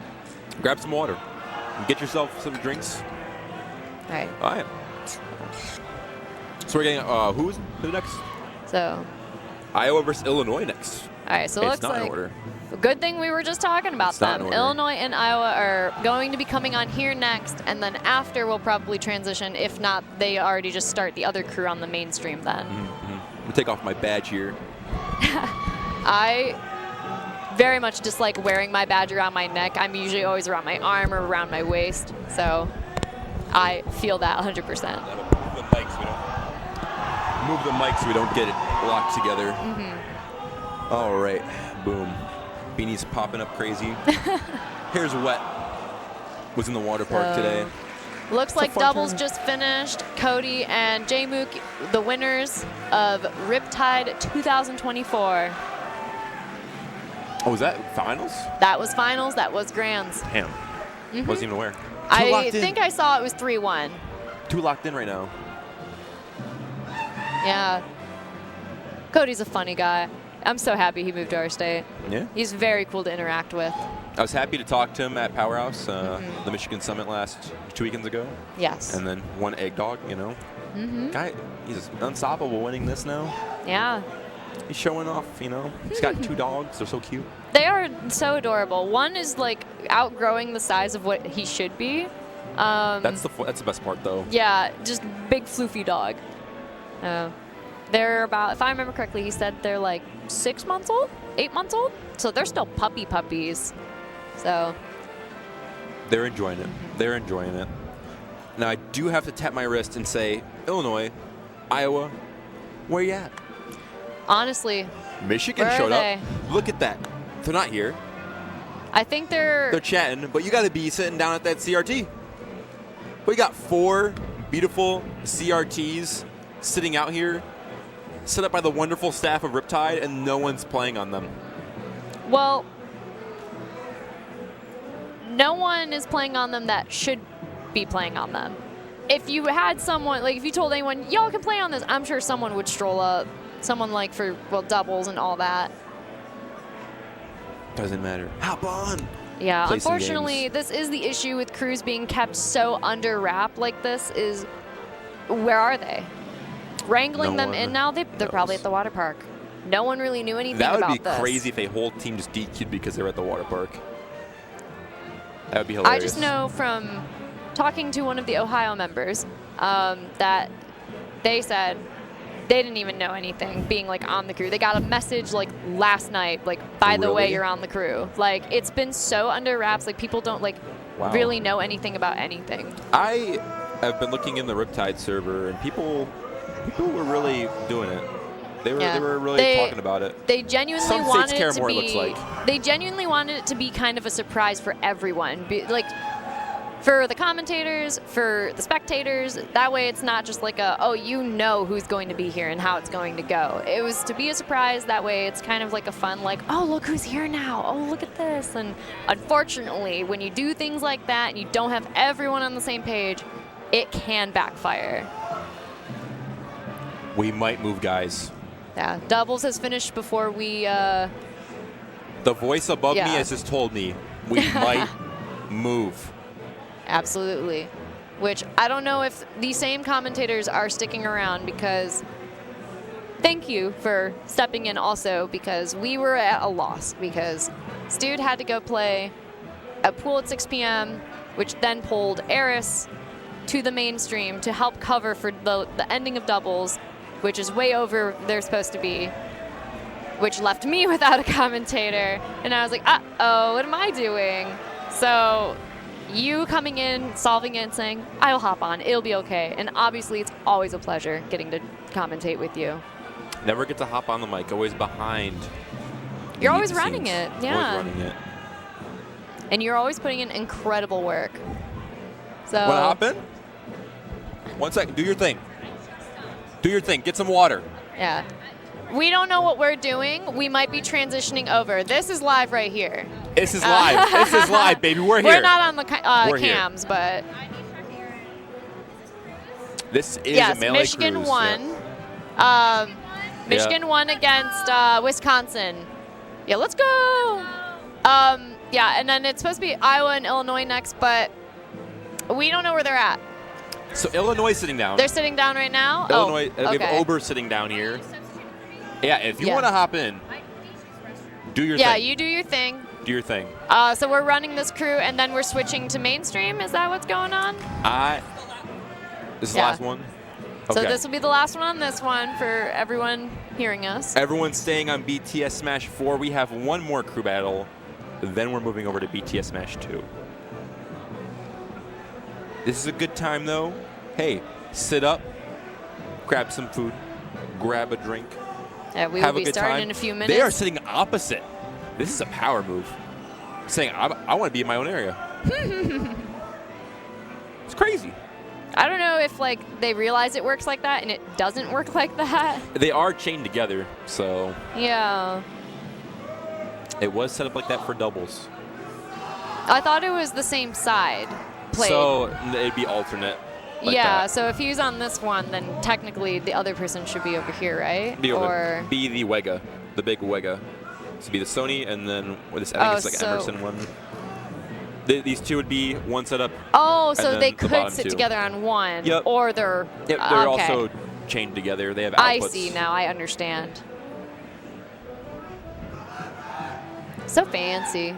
[SPEAKER 1] grab some water. Get yourself some drinks.
[SPEAKER 2] All right.
[SPEAKER 1] All right. So we're getting who's next?
[SPEAKER 2] So
[SPEAKER 1] Iowa versus Illinois next.
[SPEAKER 2] All right. So it looks
[SPEAKER 1] not
[SPEAKER 2] like
[SPEAKER 1] in order.
[SPEAKER 2] Good thing we were just talking about them. Illinois and Iowa are going to be coming on here next, and then after we'll probably transition. If not, they already just start the other crew on the mainstream then.
[SPEAKER 1] I'm gonna take off my badge here.
[SPEAKER 2] I very much dislike wearing my badge around my neck. I'm usually always around my arm or around my waist, so I feel that 100%.
[SPEAKER 1] Move the mic so we don't get it locked together. All right, boom. Beanie's popping up crazy. Hair's wet. Was in the water park today.
[SPEAKER 2] Looks like doubles just finished. Cody and J-Mook, the winners of Riptide 2024.
[SPEAKER 1] Oh, was that finals?
[SPEAKER 2] That was finals. That was grands.
[SPEAKER 1] Damn. Wasn't even aware.
[SPEAKER 2] I think I saw it was 3-1.
[SPEAKER 1] Too locked in right now.
[SPEAKER 2] Yeah. Cody's a funny guy. I'm so happy he moved to our state.
[SPEAKER 1] Yeah.
[SPEAKER 2] He's very cool to interact with.
[SPEAKER 1] I was happy to talk to him at Powerhouse, the Michigan Summit 2 weekends ago.
[SPEAKER 2] Yes.
[SPEAKER 1] And then one egg dog, Guy, he's unstoppable winning this now.
[SPEAKER 2] Yeah.
[SPEAKER 1] He's showing off, He's got 2 dogs. They're so cute.
[SPEAKER 2] They are so adorable. One is outgrowing the size of what he should be.
[SPEAKER 1] That's the best part, though.
[SPEAKER 2] Yeah, just big floofy dog. They're about, if I remember correctly, he said they're 6 months old, 8 months old. So they're still puppies. So
[SPEAKER 1] they're enjoying it. They're enjoying it. Now I do have to tap my wrist and say, Illinois, Iowa, where you at?
[SPEAKER 2] Honestly,
[SPEAKER 1] Michigan showed up. Look at that. They're not here.
[SPEAKER 2] I think they're
[SPEAKER 1] chatting, but you got to be sitting down at that CRT. We got 4 beautiful CRTs sitting out here, set up by the wonderful staff of Riptide, and no one's playing on them.
[SPEAKER 2] Well, no one is playing on them that should be playing on them. If you had someone, if you told anyone, y'all can play on this, I'm sure someone would stroll up. Someone for doubles and all that.
[SPEAKER 1] Doesn't matter. Hop on.
[SPEAKER 2] Yeah,
[SPEAKER 1] Play
[SPEAKER 2] unfortunately, this is the issue with crews being kept so under wrap like this is, where are they? Wrangling them in now, they're probably at the water park. No one really knew anything about this.
[SPEAKER 1] That would be crazy if a whole team just DQ'd because they're at the water park. That would be hilarious.
[SPEAKER 2] I just know from talking to one of the Ohio members that they said they didn't even know anything being on the crew. They got a message last night, by the way, you're on the crew. It's been so under wraps, people don't really know anything about anything.
[SPEAKER 1] I have been looking in the Riptide server, and people were really doing it. They were really talking about it.
[SPEAKER 2] They genuinely
[SPEAKER 1] Some
[SPEAKER 2] wanted
[SPEAKER 1] states care
[SPEAKER 2] it to
[SPEAKER 1] more,
[SPEAKER 2] be.
[SPEAKER 1] it looks like.
[SPEAKER 2] They genuinely wanted it to be kind of a surprise for everyone. For the commentators, for the spectators, that way it's not just like oh, you know who's going to be here and how it's going to go. It was to be a surprise. That way it's kind of like a fun, like, oh, look who's here now. Oh, look at this. And unfortunately, when you do things like that and you don't have everyone on the same page, it can backfire.
[SPEAKER 1] We might move, guys.
[SPEAKER 2] Yeah, doubles has finished before we...
[SPEAKER 1] The voice above me has just told me we might move.
[SPEAKER 2] Absolutely. Which I don't know if the same commentators are sticking around, because thank you for stepping in also, because we were at a loss because Stude had to go play a pool at 6 p.m., which then pulled Eris to the mainstream to help cover for the ending of doubles, which is way over they're supposed to be, which left me without a commentator. And I was like, uh-oh, what am I doing? So you coming in, solving it, and saying, I'll hop on, it'll be okay. And obviously, it's always a pleasure getting to commentate with you.
[SPEAKER 1] Never get to hop on the mic, always behind.
[SPEAKER 2] You're always running it, yeah.
[SPEAKER 1] Always running it.
[SPEAKER 2] And you're always putting in incredible work. So.
[SPEAKER 1] Want to hop in? 1 second, do your thing. Do your thing, get some water.
[SPEAKER 2] Yeah. We don't know what we're doing. We might be transitioning over. This is live right here.
[SPEAKER 1] This is live. This is live, baby. We're here.
[SPEAKER 2] We're not on the cams, but.
[SPEAKER 1] This is a Melee
[SPEAKER 2] Michigan
[SPEAKER 1] Cruise.
[SPEAKER 2] won. Michigan won against Wisconsin. Yeah, let's go. Yeah, and then it's supposed to be Iowa and Illinois next, but we don't know where they're at.
[SPEAKER 1] So Illinois is sitting down.
[SPEAKER 2] They're sitting down right now?
[SPEAKER 1] Illinois,
[SPEAKER 2] okay.
[SPEAKER 1] we have Ober sitting down here. Yeah, if you want to hop in, do your thing.
[SPEAKER 2] Yeah, you do your thing.
[SPEAKER 1] Do your thing.
[SPEAKER 2] So we're running this crew, and then we're switching to mainstream. Is that what's going on?
[SPEAKER 1] This is the last one?
[SPEAKER 2] Okay. So this will be the last one on this one for everyone hearing us.
[SPEAKER 1] Everyone's staying on BTS Smash 4. We have one more crew battle. Then we're moving over to BTS Smash 2. This is a good time, though. Hey, sit up, grab some food, grab a drink.
[SPEAKER 2] Yeah, we will be starting in a few minutes.
[SPEAKER 1] They are sitting opposite. This is a power move. Saying, I want to be in my own area. It's crazy.
[SPEAKER 2] I don't know if they realize it works like that and it doesn't work like that.
[SPEAKER 1] They are chained together, so.
[SPEAKER 2] Yeah.
[SPEAKER 1] It was set up like that for doubles.
[SPEAKER 2] I thought it was the same side played.
[SPEAKER 1] So it'd be alternate. Like that.
[SPEAKER 2] So if he's on this one, then technically the other person should be over here, right?
[SPEAKER 1] Be the Wega, the big Wega. So be the Sony, and then with this, I think it's Emerson one. These two would be one setup.
[SPEAKER 2] Oh, so they could sit together on one.
[SPEAKER 1] Yep.
[SPEAKER 2] Or they're.
[SPEAKER 1] Yep, they're also chained together. They have outputs.
[SPEAKER 2] I see now. I understand. So fancy.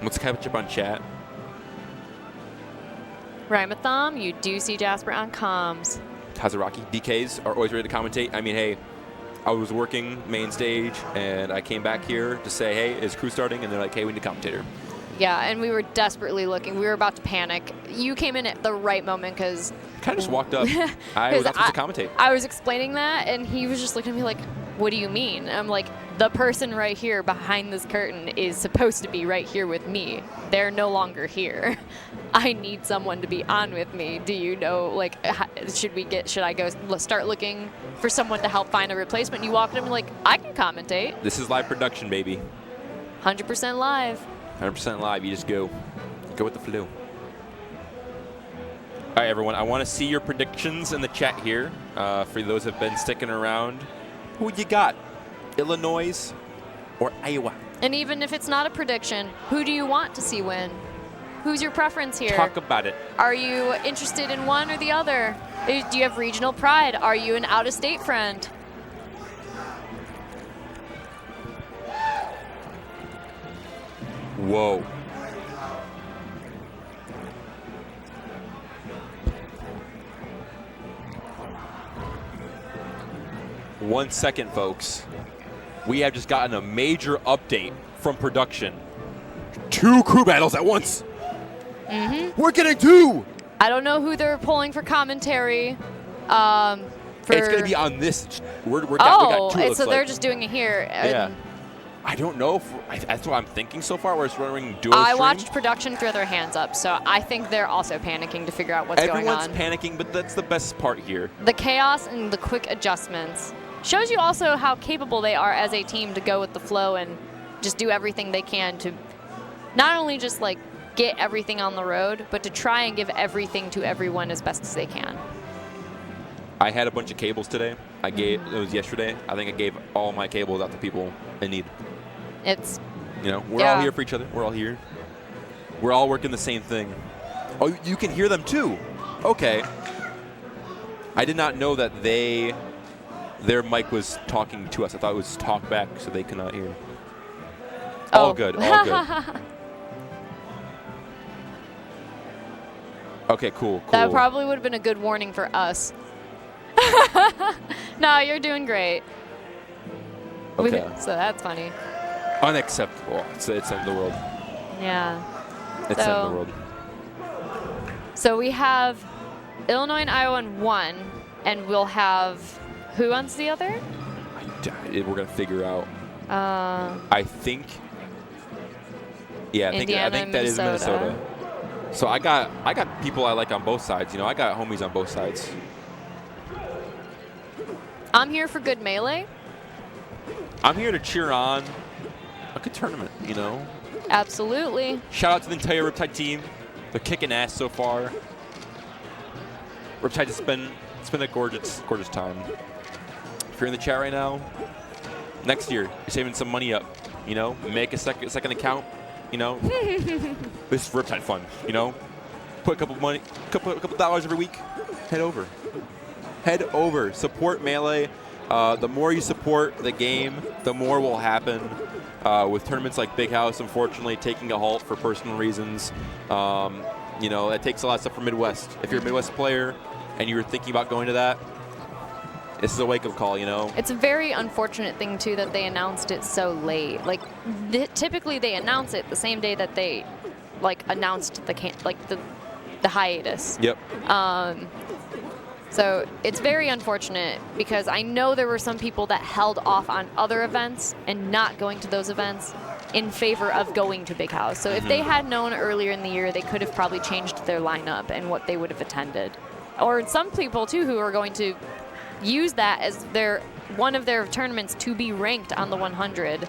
[SPEAKER 1] Let's catch up on chat.
[SPEAKER 2] Rhymathon, you do see Jasper on comms.
[SPEAKER 1] Hazaraki, DKs are always ready to commentate. I mean, hey, I was working main stage, and I came back here to say, hey, is crew starting? And they're like, hey, we need a commentator.
[SPEAKER 2] Yeah, and we were desperately looking. We were about to panic. You came in at the right moment because...
[SPEAKER 1] Kind of just walked up. I was not supposed to commentate.
[SPEAKER 2] I was explaining that, and he was just looking at me like, what do you mean? I'm like, the person right here behind this curtain is supposed to be right here with me. They're no longer here. I need someone to be on with me. Do you know, should I go start looking for someone to help find a replacement? And you walk in and be like, I can commentate.
[SPEAKER 1] This is live production, baby.
[SPEAKER 2] 100% live.
[SPEAKER 1] 100% live. You just go with the flow. All right, everyone. I want to see your predictions in the chat here. For those who have been sticking around, who you got? Illinois or Iowa? And
[SPEAKER 2] even if it's not a prediction, who do you want to see win? Who's your preference here?
[SPEAKER 1] Talk about it.
[SPEAKER 2] Are you interested in one or the other? Do you have regional pride? Are you an out-of-state friend?
[SPEAKER 1] Whoa. One second, folks. We have just gotten a major update from production. 2 crew battles at once.
[SPEAKER 2] Mm-hmm.
[SPEAKER 1] We're getting 2.
[SPEAKER 2] I don't know who they're pulling for commentary.
[SPEAKER 1] It's going to be on this. We got 2,
[SPEAKER 2] so they're just doing it here.
[SPEAKER 1] Yeah. I don't know. That's what I'm thinking so far. We're running duo
[SPEAKER 2] I
[SPEAKER 1] stream.
[SPEAKER 2] watched production throw their hands up, so I think they're also panicking to figure out what's going on.
[SPEAKER 1] Everyone's panicking, but that's the best part here.
[SPEAKER 2] The chaos and the quick adjustments shows you also how capable they are as a team to go with the flow and just do everything they can to not only just like get everything on the road, but to try and give everything to everyone as best as they can.
[SPEAKER 1] I had a bunch of cables today. It was yesterday. I think I gave all my cables out to people in need.
[SPEAKER 2] It's,
[SPEAKER 1] we're all here for each other. We're all here. We're all working the same thing. Oh, you can hear them too. Okay. I did not know that their mic was talking to us. I thought it was talk back so they could not hear. All good. All good. Okay, cool.
[SPEAKER 2] That probably would have been a good warning for us. No, you're doing great.
[SPEAKER 1] Okay.
[SPEAKER 2] So that's funny.
[SPEAKER 1] Unacceptable. It's the end of the world.
[SPEAKER 2] Yeah.
[SPEAKER 1] It's the end of the world.
[SPEAKER 2] So we have Illinois and Iowa in one, and we'll have who owns the other?
[SPEAKER 1] We're gonna figure out. I think. Yeah, I think that is Minnesota. So I got people I like on both sides. I got homies on both sides.
[SPEAKER 2] I'm here for good melee.
[SPEAKER 1] I'm here to cheer on a good tournament,
[SPEAKER 2] Absolutely.
[SPEAKER 1] Shout out to the entire Riptide team. They're kicking ass so far. Riptide, it's been a gorgeous time. If you're in the chat right now, next year, you're saving some money up. Make a second account. This is Riptide fun. Put a couple dollars every week. Head over. Support Melee. The more you support the game, the more will happen. With tournaments like Big House, unfortunately, taking a halt for personal reasons. It takes a lot of stuff from Midwest. If you're a Midwest player and you were thinking about going to that, this is a wake-up call,
[SPEAKER 2] It's a very unfortunate thing, too, that they announced it so late. Like, typically they announce it the same day that they, announced the hiatus.
[SPEAKER 1] Yep.
[SPEAKER 2] So it's very unfortunate because I know there were some people that held off on other events and not going to those events in favor of going to Big House. So if they had known earlier in the year, they could have probably changed their lineup and what they would have attended. Or some people, too, who are going to use that as one of their tournaments to be ranked on the 100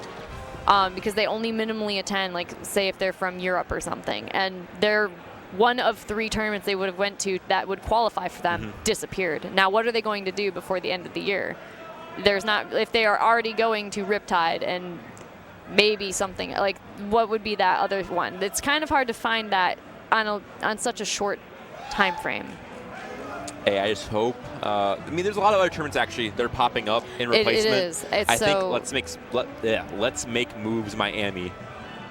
[SPEAKER 2] because they only minimally attend, say if they're from Europe or something, and they're one of 3 tournaments they would have went to that would qualify for them disappeared. Now, what are they going to do before the end of the year? If they are already going to Riptide and maybe something, what would be that other one? It's kind of hard to find that on such a short time frame.
[SPEAKER 1] Hey, I just hope. There's a lot of other tournaments actually. They're popping up in replacement.
[SPEAKER 2] It is.
[SPEAKER 1] I think let's make moves. Miami.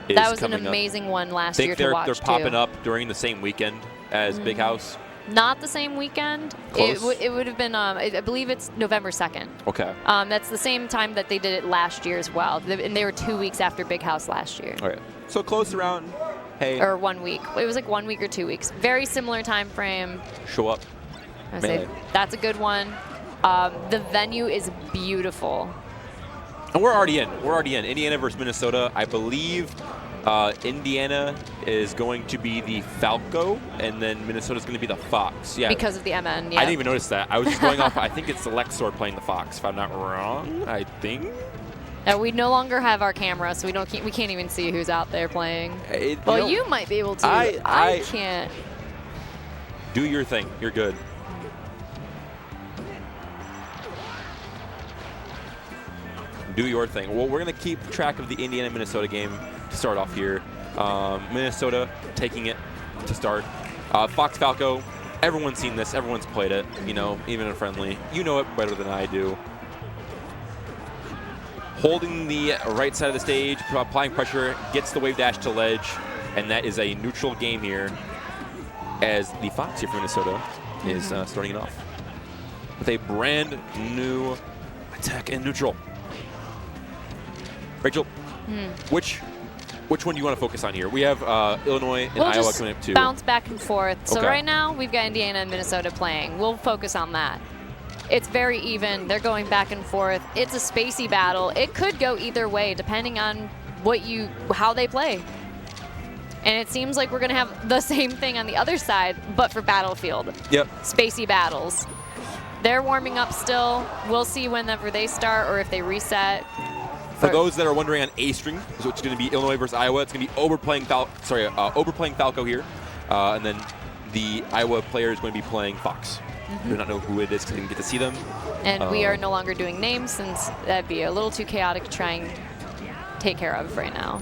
[SPEAKER 2] That was an amazing one last year to watch.
[SPEAKER 1] They're popping up during the same weekend as Big House.
[SPEAKER 2] Not the same weekend.
[SPEAKER 1] Close.
[SPEAKER 2] It would have been. I believe it's November 2nd.
[SPEAKER 1] Okay.
[SPEAKER 2] That's the same time that they did it last year as well, and they were 2 weeks after Big House last year.
[SPEAKER 1] All right. So close around. Hey.
[SPEAKER 2] Or 1 week. It was 1 week or 2 weeks. Very similar time frame.
[SPEAKER 1] Show up.
[SPEAKER 2] I say that's a good one. The venue is beautiful.
[SPEAKER 1] And we're already in. Indiana versus Minnesota. I believe Indiana is going to be the Falco, and then Minnesota's going to be the Fox. Yeah.
[SPEAKER 2] Because of the MN, yeah.
[SPEAKER 1] I didn't even notice that. I was just going off. I think it's the Lexor playing the Fox, if I'm not wrong. I think.
[SPEAKER 2] We no longer have our camera, so we can't even see who's out there playing. You might be able to. I can't.
[SPEAKER 1] Do your thing. You're good. Do your thing. Well, we're going to keep track of the Indiana-Minnesota game to start off here. Minnesota taking it to start. Fox Falco, everyone's seen this. Everyone's played it, even in friendly. You know it better than I do. Holding the right side of the stage, applying pressure, gets the wave dash to ledge, and that is a neutral game here as the Fox here from Minnesota is starting it off with a brand new attack in neutral. Rachel, which one do you want to focus on here? We have Illinois and Iowa coming up too.
[SPEAKER 2] Bounce back and forth. So right now we've got Indiana and Minnesota playing. We'll focus on that. It's very even. They're going back and forth. It's a spacey battle. It could go either way depending on how they play. And it seems like we're going to have the same thing on the other side, but for Battlefield.
[SPEAKER 1] Yep.
[SPEAKER 2] Spacey battles. They're warming up still. We'll see whenever they start or if they reset.
[SPEAKER 1] For those that are wondering on A string, so it's going to be Illinois versus Iowa. It's going to be Ober playing Falco here, and then the Iowa player is going to be playing Fox. I do not know who it is because I didn't get to see them.
[SPEAKER 2] And we are no longer doing names since that'd be a little too chaotic to try and take care of right now.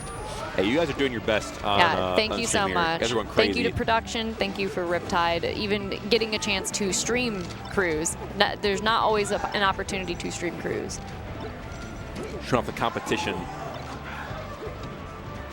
[SPEAKER 1] Hey, you guys are doing your best.
[SPEAKER 2] Thank you so much.
[SPEAKER 1] You guys are going crazy.
[SPEAKER 2] Thank you to production. Thank you for Riptide. Even getting a chance to stream crews. There's not always an opportunity to stream crews.
[SPEAKER 1] Showing off the competition.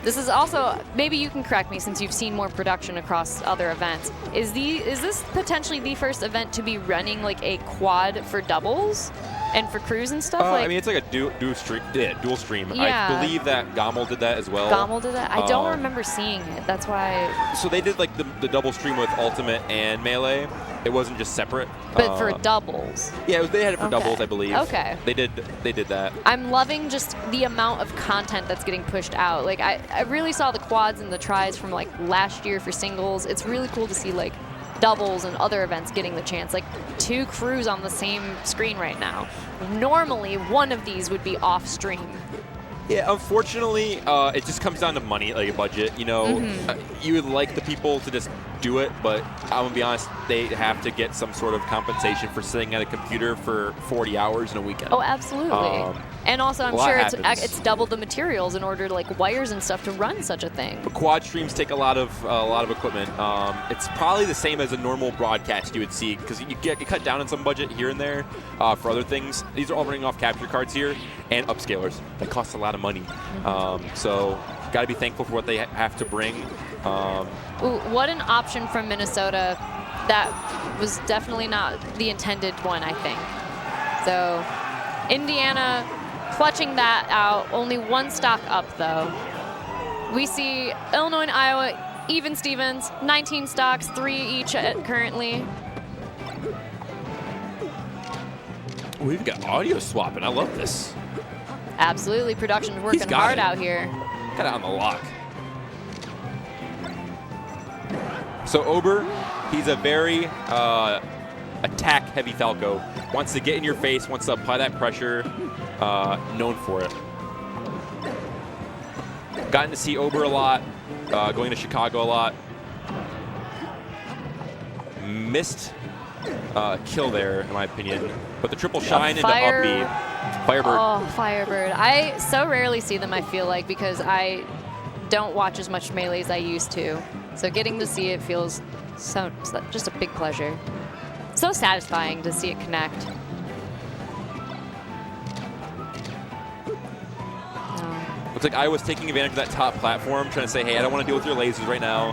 [SPEAKER 2] This is also, maybe you can correct me since you've seen more production across other events. Is this potentially the first event to be running like a quad for doubles and for crews and stuff?
[SPEAKER 1] I mean, it's like a dual stream.
[SPEAKER 2] Yeah.
[SPEAKER 1] I believe that Gommel did that as well.
[SPEAKER 2] Gommel did that? I don't remember seeing it. That's why.
[SPEAKER 1] So they did like the double stream with Ultimate and Melee. It wasn't just separate.
[SPEAKER 2] But for doubles.
[SPEAKER 1] Yeah, they had it for doubles, I believe.
[SPEAKER 2] Okay.
[SPEAKER 1] They did that.
[SPEAKER 2] I'm loving just the amount of content that's getting pushed out. Like I really saw the quads and the tries from like last year for singles. It's really cool to see like doubles and other events getting the chance. Like 2 crews on the same screen right now. Normally one of these would be off stream.
[SPEAKER 1] Yeah, unfortunately, it just comes down to money, like a budget. You know, you would like the people to just do it, but I'm gonna be honest, they have to get some sort of compensation for sitting at a computer for 40 hours in a weekend.
[SPEAKER 2] Oh, absolutely. And also, I'm sure it's double the materials in order to like wires and stuff to run such a thing.
[SPEAKER 1] But quad streams take a lot of equipment. It's probably the same as a normal broadcast you would see because you cut down on some budget here and there for other things. These are all running off capture cards here and upscalers. That costs a lot of money. So got to be thankful for what they have to bring.
[SPEAKER 2] Ooh, what an option from Minnesota. That was definitely not the intended one, I think. So Indiana clutching that out. Only 1 stock up, though. We see Illinois and Iowa, even Stevens, 19 stocks, 3 each currently.
[SPEAKER 1] We've got audio swapping. I love this.
[SPEAKER 2] Absolutely. Production's working hard out here.
[SPEAKER 1] Got it on the lock. So Ober, he's a very attack-heavy Falco. Wants to get in your face, wants to apply that pressure, known for it. Gotten to see Ober a lot, going to Chicago a lot. Missed kill there, in my opinion. But the triple shine into up B. Firebird.
[SPEAKER 2] Oh, Firebird. I so rarely see them, I feel like, because I don't watch as much Melee as I used to. So getting to see it feels just a big pleasure. So satisfying to see it connect.
[SPEAKER 1] Looks like Iowa's taking advantage of that top platform, trying to say, hey, I don't want to deal with your lasers right now.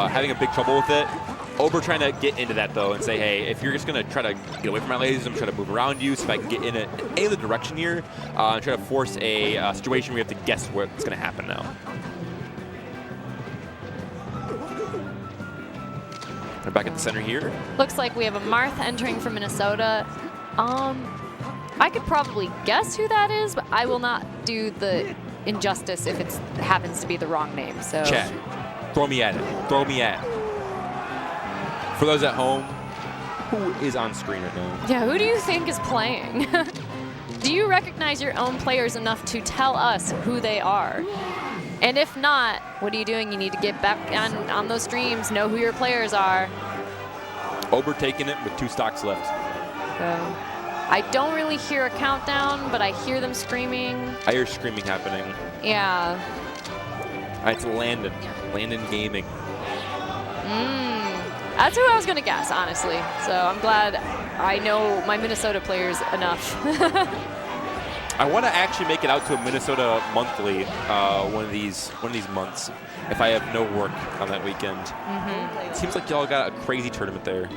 [SPEAKER 1] Having a big trouble with it. Ober trying to get into that, though, and say, hey, if you're just going to try to get away from my lasers, I'm trying to move around you, so if I can get in any other direction here, and try to force a situation where you have to guess what's going to happen now. We're back at the center here.
[SPEAKER 2] Looks like we have a Marth entering from Minnesota. I could probably guess who that is, but I will not do the injustice if it happens to be the wrong name. So
[SPEAKER 1] chat, throw me at it. Throw me at it. For those at home, who is on screen right now?
[SPEAKER 2] Yeah, who do you think is playing? Do you recognize your own players enough to tell us who they are? And if not, what are you doing? You need to get back on those streams, know who your players are.
[SPEAKER 1] Ober taking it with 2 stocks left.
[SPEAKER 2] So, I don't really hear a countdown, but I hear them screaming.
[SPEAKER 1] I hear screaming happening.
[SPEAKER 2] Yeah.
[SPEAKER 1] All right, it's Landon. Landon Gaming.
[SPEAKER 2] That's who I was going to guess, honestly. So I'm glad I know my Minnesota players enough.
[SPEAKER 1] I want to actually make it out to a Minnesota monthly one of these months if I have no work on that weekend. It seems like y'all got a crazy tournament there.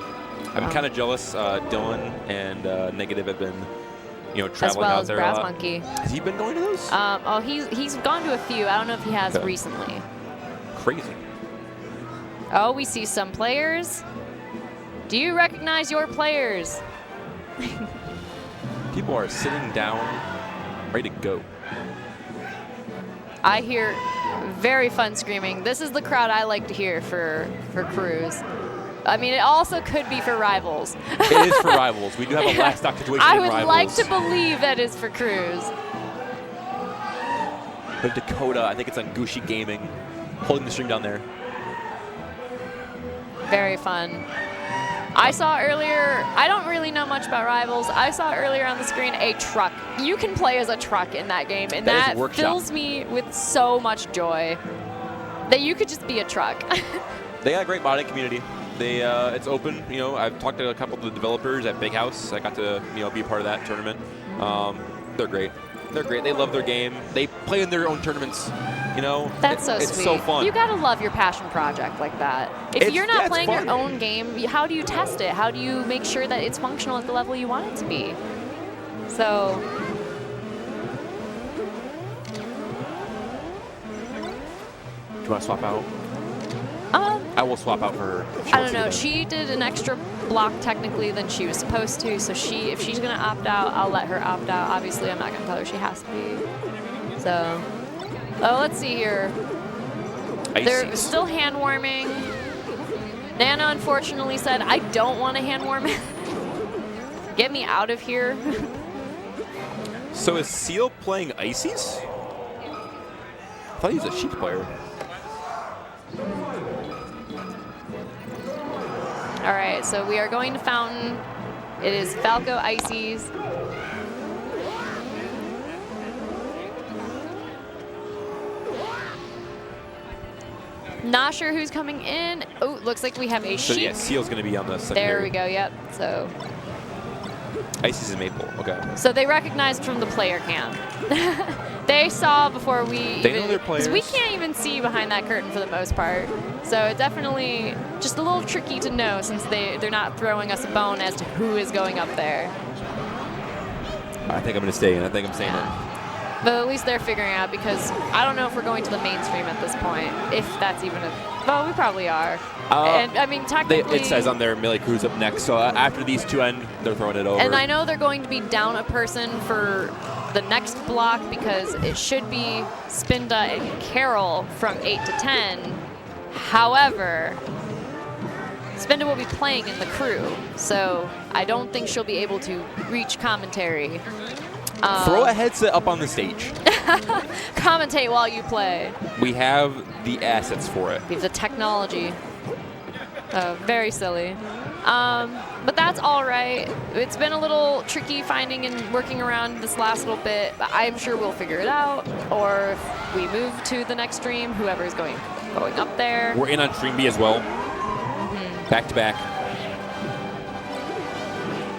[SPEAKER 1] I'm kind of jealous. Dylan and Negative have been, traveling out there a lot.
[SPEAKER 2] As well as Brass Monkey.
[SPEAKER 1] Has he been going to those?
[SPEAKER 2] He's gone to a few. I don't know if he has recently.
[SPEAKER 1] Crazy.
[SPEAKER 2] Oh, we see some players. Do you recognize your players?
[SPEAKER 1] people are sitting down, ready to go.
[SPEAKER 2] I hear very fun screaming. This is the crowd I like to hear for Cruz. I mean, it also could be for Rivals.
[SPEAKER 1] It is for Rivals. We do have a last stock situation
[SPEAKER 2] I
[SPEAKER 1] in
[SPEAKER 2] would
[SPEAKER 1] Rivals.
[SPEAKER 2] like to believe that is for Cruz.
[SPEAKER 1] But Dakota, I think it's on Gucci Gaming, holding the string down there.
[SPEAKER 2] Very fun. I saw earlier, I don't really know much about Rivals. I saw earlier on the screen a truck. You can play as a truck in that game, and that fills me with so much joy that you could just be a truck.
[SPEAKER 1] They got a great modding community. They, it's open. You know, I've talked to a couple of the developers at Big House. I got to, you know, be a part of that tournament. They're great. They're great. They love their game. They play in their own tournaments. You know,
[SPEAKER 2] that's so sweet.
[SPEAKER 1] It's so fun.
[SPEAKER 2] You gotta love your passion project like that. If you're not playing your own game, how do you test it? How do you make sure that it's functional at the level you want it to be? So.
[SPEAKER 1] Do you want to swap out? I will swap out for her.
[SPEAKER 2] I don't know. She did an extra block technically than she was supposed to. So if she's gonna opt out, I'll let her opt out. Obviously, I'm not gonna tell her she has to be. So. Oh, let's see here. They're still hand warming. Nana unfortunately said, I don't want to hand warm. Get me out of here.
[SPEAKER 1] So is Seal playing Ices? I thought he was a Sheik player.
[SPEAKER 2] All right, so we are going to Fountain. It is Falco Ices. Not sure who's coming in. Oh, looks like we have a Sheik.
[SPEAKER 1] So yeah, Seal's going to be on the secondary.
[SPEAKER 2] There we go, yep. So
[SPEAKER 1] Ices and Maple, okay.
[SPEAKER 2] So they recognized from the player cam. They saw before we
[SPEAKER 1] They know their players.
[SPEAKER 2] We can't even see behind that curtain for the most part. So it definitely just a little tricky to know since they're not throwing us a bone as to who is going up there.
[SPEAKER 1] I think I'm going to stay in. I think I'm staying in.
[SPEAKER 2] But at least they're figuring out because I don't know if we're going to the mainstream at this point. If that's even a... Well, we probably are. And I mean, technically...
[SPEAKER 1] It says on there Melee Crew's up next, so after these two end, they're throwing it over.
[SPEAKER 2] And I know they're going to be down a person for the next block because it should be Spinda and Carol from 8 to 10. However, Spinda will be playing in the crew, so I don't think she'll be able to reach commentary.
[SPEAKER 1] Throw a headset up on the stage.
[SPEAKER 2] Commentate while you play.
[SPEAKER 1] We have the assets for it.
[SPEAKER 2] We have the technology. Very silly. But that's all right. It's been a little tricky finding and working around this last little bit. But I'm sure we'll figure it out. Or if we move to the next stream, whoever's going up there.
[SPEAKER 1] We're in on Stream B as well. Back to back.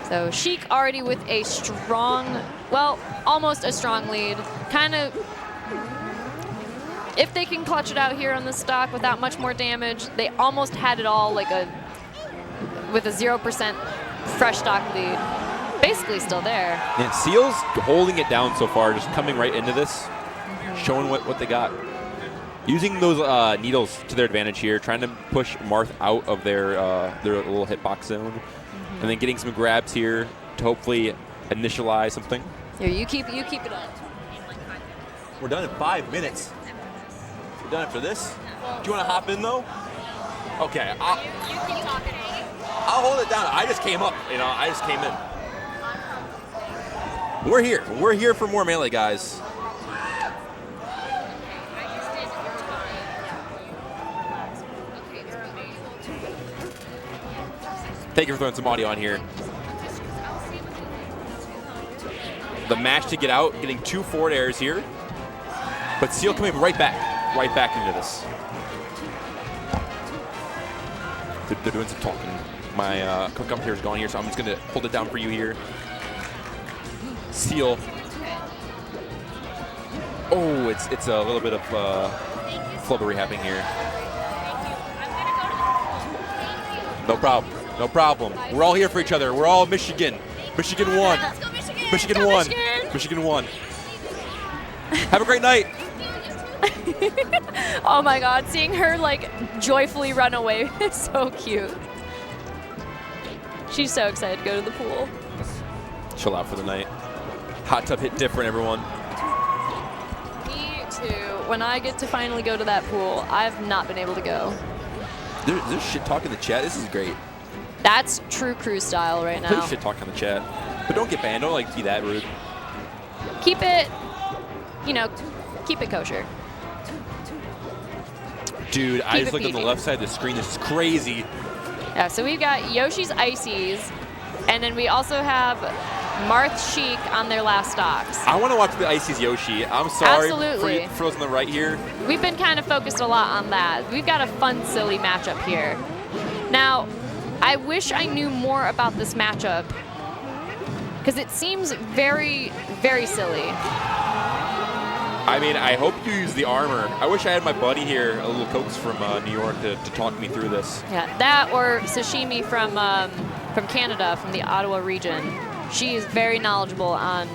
[SPEAKER 2] So Sheik already with a strong, well, almost a strong lead. Kind of, if they can clutch it out here on the stock without much more damage, they almost had it all like with a 0% fresh stock lead. Basically still there.
[SPEAKER 1] And Seal's holding it down so far, just coming right into this, showing what they got. Using those needles to their advantage here, trying to push Marth out of their little hitbox zone. And then getting some grabs here to hopefully initialize something.
[SPEAKER 2] Here, you keep it up.
[SPEAKER 1] We're done in 5 minutes. We're done after this. Do you want to hop in though? Okay.
[SPEAKER 2] You keep talking.
[SPEAKER 1] I'll hold it down. I just came up. You know, I just came in. We're here. We're here for more Melee, guys. Thank you for throwing some audio on here. The mash to get out, getting 2 forward airs here. But Seal coming right back into this. They're doing some talking. My co-commentator's gone here, so I'm just going to hold it down for you here. Seal. Oh, it's a little bit of flubbery happening here. No problem. No problem. We're all here for each other. We're all Michigan. Michigan won.
[SPEAKER 2] Let's go Michigan.
[SPEAKER 1] Michigan won. Michigan won. Have a great night.
[SPEAKER 2] Oh my God, seeing her like joyfully run away is so cute. She's so excited to go to the pool.
[SPEAKER 1] Chill out for the night. Hot tub hit different, everyone.
[SPEAKER 2] Me too. When I get to finally go to that pool, I've not been able to go.
[SPEAKER 1] There's shit talk in the chat. This is great.
[SPEAKER 2] That's true cruise style right now.
[SPEAKER 1] Please shit talk in the chat. But don't get banned. Don't like be that rude.
[SPEAKER 2] Keep it, you know, keep it kosher.
[SPEAKER 1] Dude, I just looked on the left side of the screen. This is crazy.
[SPEAKER 2] Yeah, so we've got Yoshi's Ices, and then we also have Marth Sheik on their last stocks.
[SPEAKER 1] I want to watch the Ices Yoshi. I'm sorry
[SPEAKER 2] Absolutely.
[SPEAKER 1] for those on the right here.
[SPEAKER 2] We've been kind of focused a lot on that. We've got a fun, silly matchup here. Now, I wish I knew more about this matchup because it seems very, very silly.
[SPEAKER 1] I mean, I hope you use the armor. I wish I had my buddy here, a little Cokes from New York, to talk me through this.
[SPEAKER 2] Yeah, that or Sashimi from Canada, from the Ottawa region. She is very knowledgeable on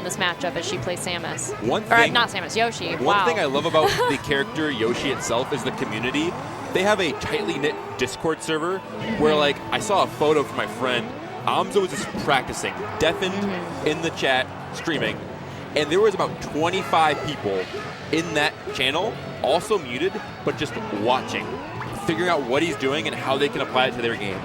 [SPEAKER 2] this matchup as she plays Samus. Not Samus, Yoshi.
[SPEAKER 1] One thing I love about the character Yoshi itself is the community. They have a tightly knit Discord server where, like, I saw a photo from my friend. Amzo was just practicing, deafened in the chat, streaming. And there was about 25 people in that channel, also muted, but just watching, figuring out what he's doing and how they can apply it to their game.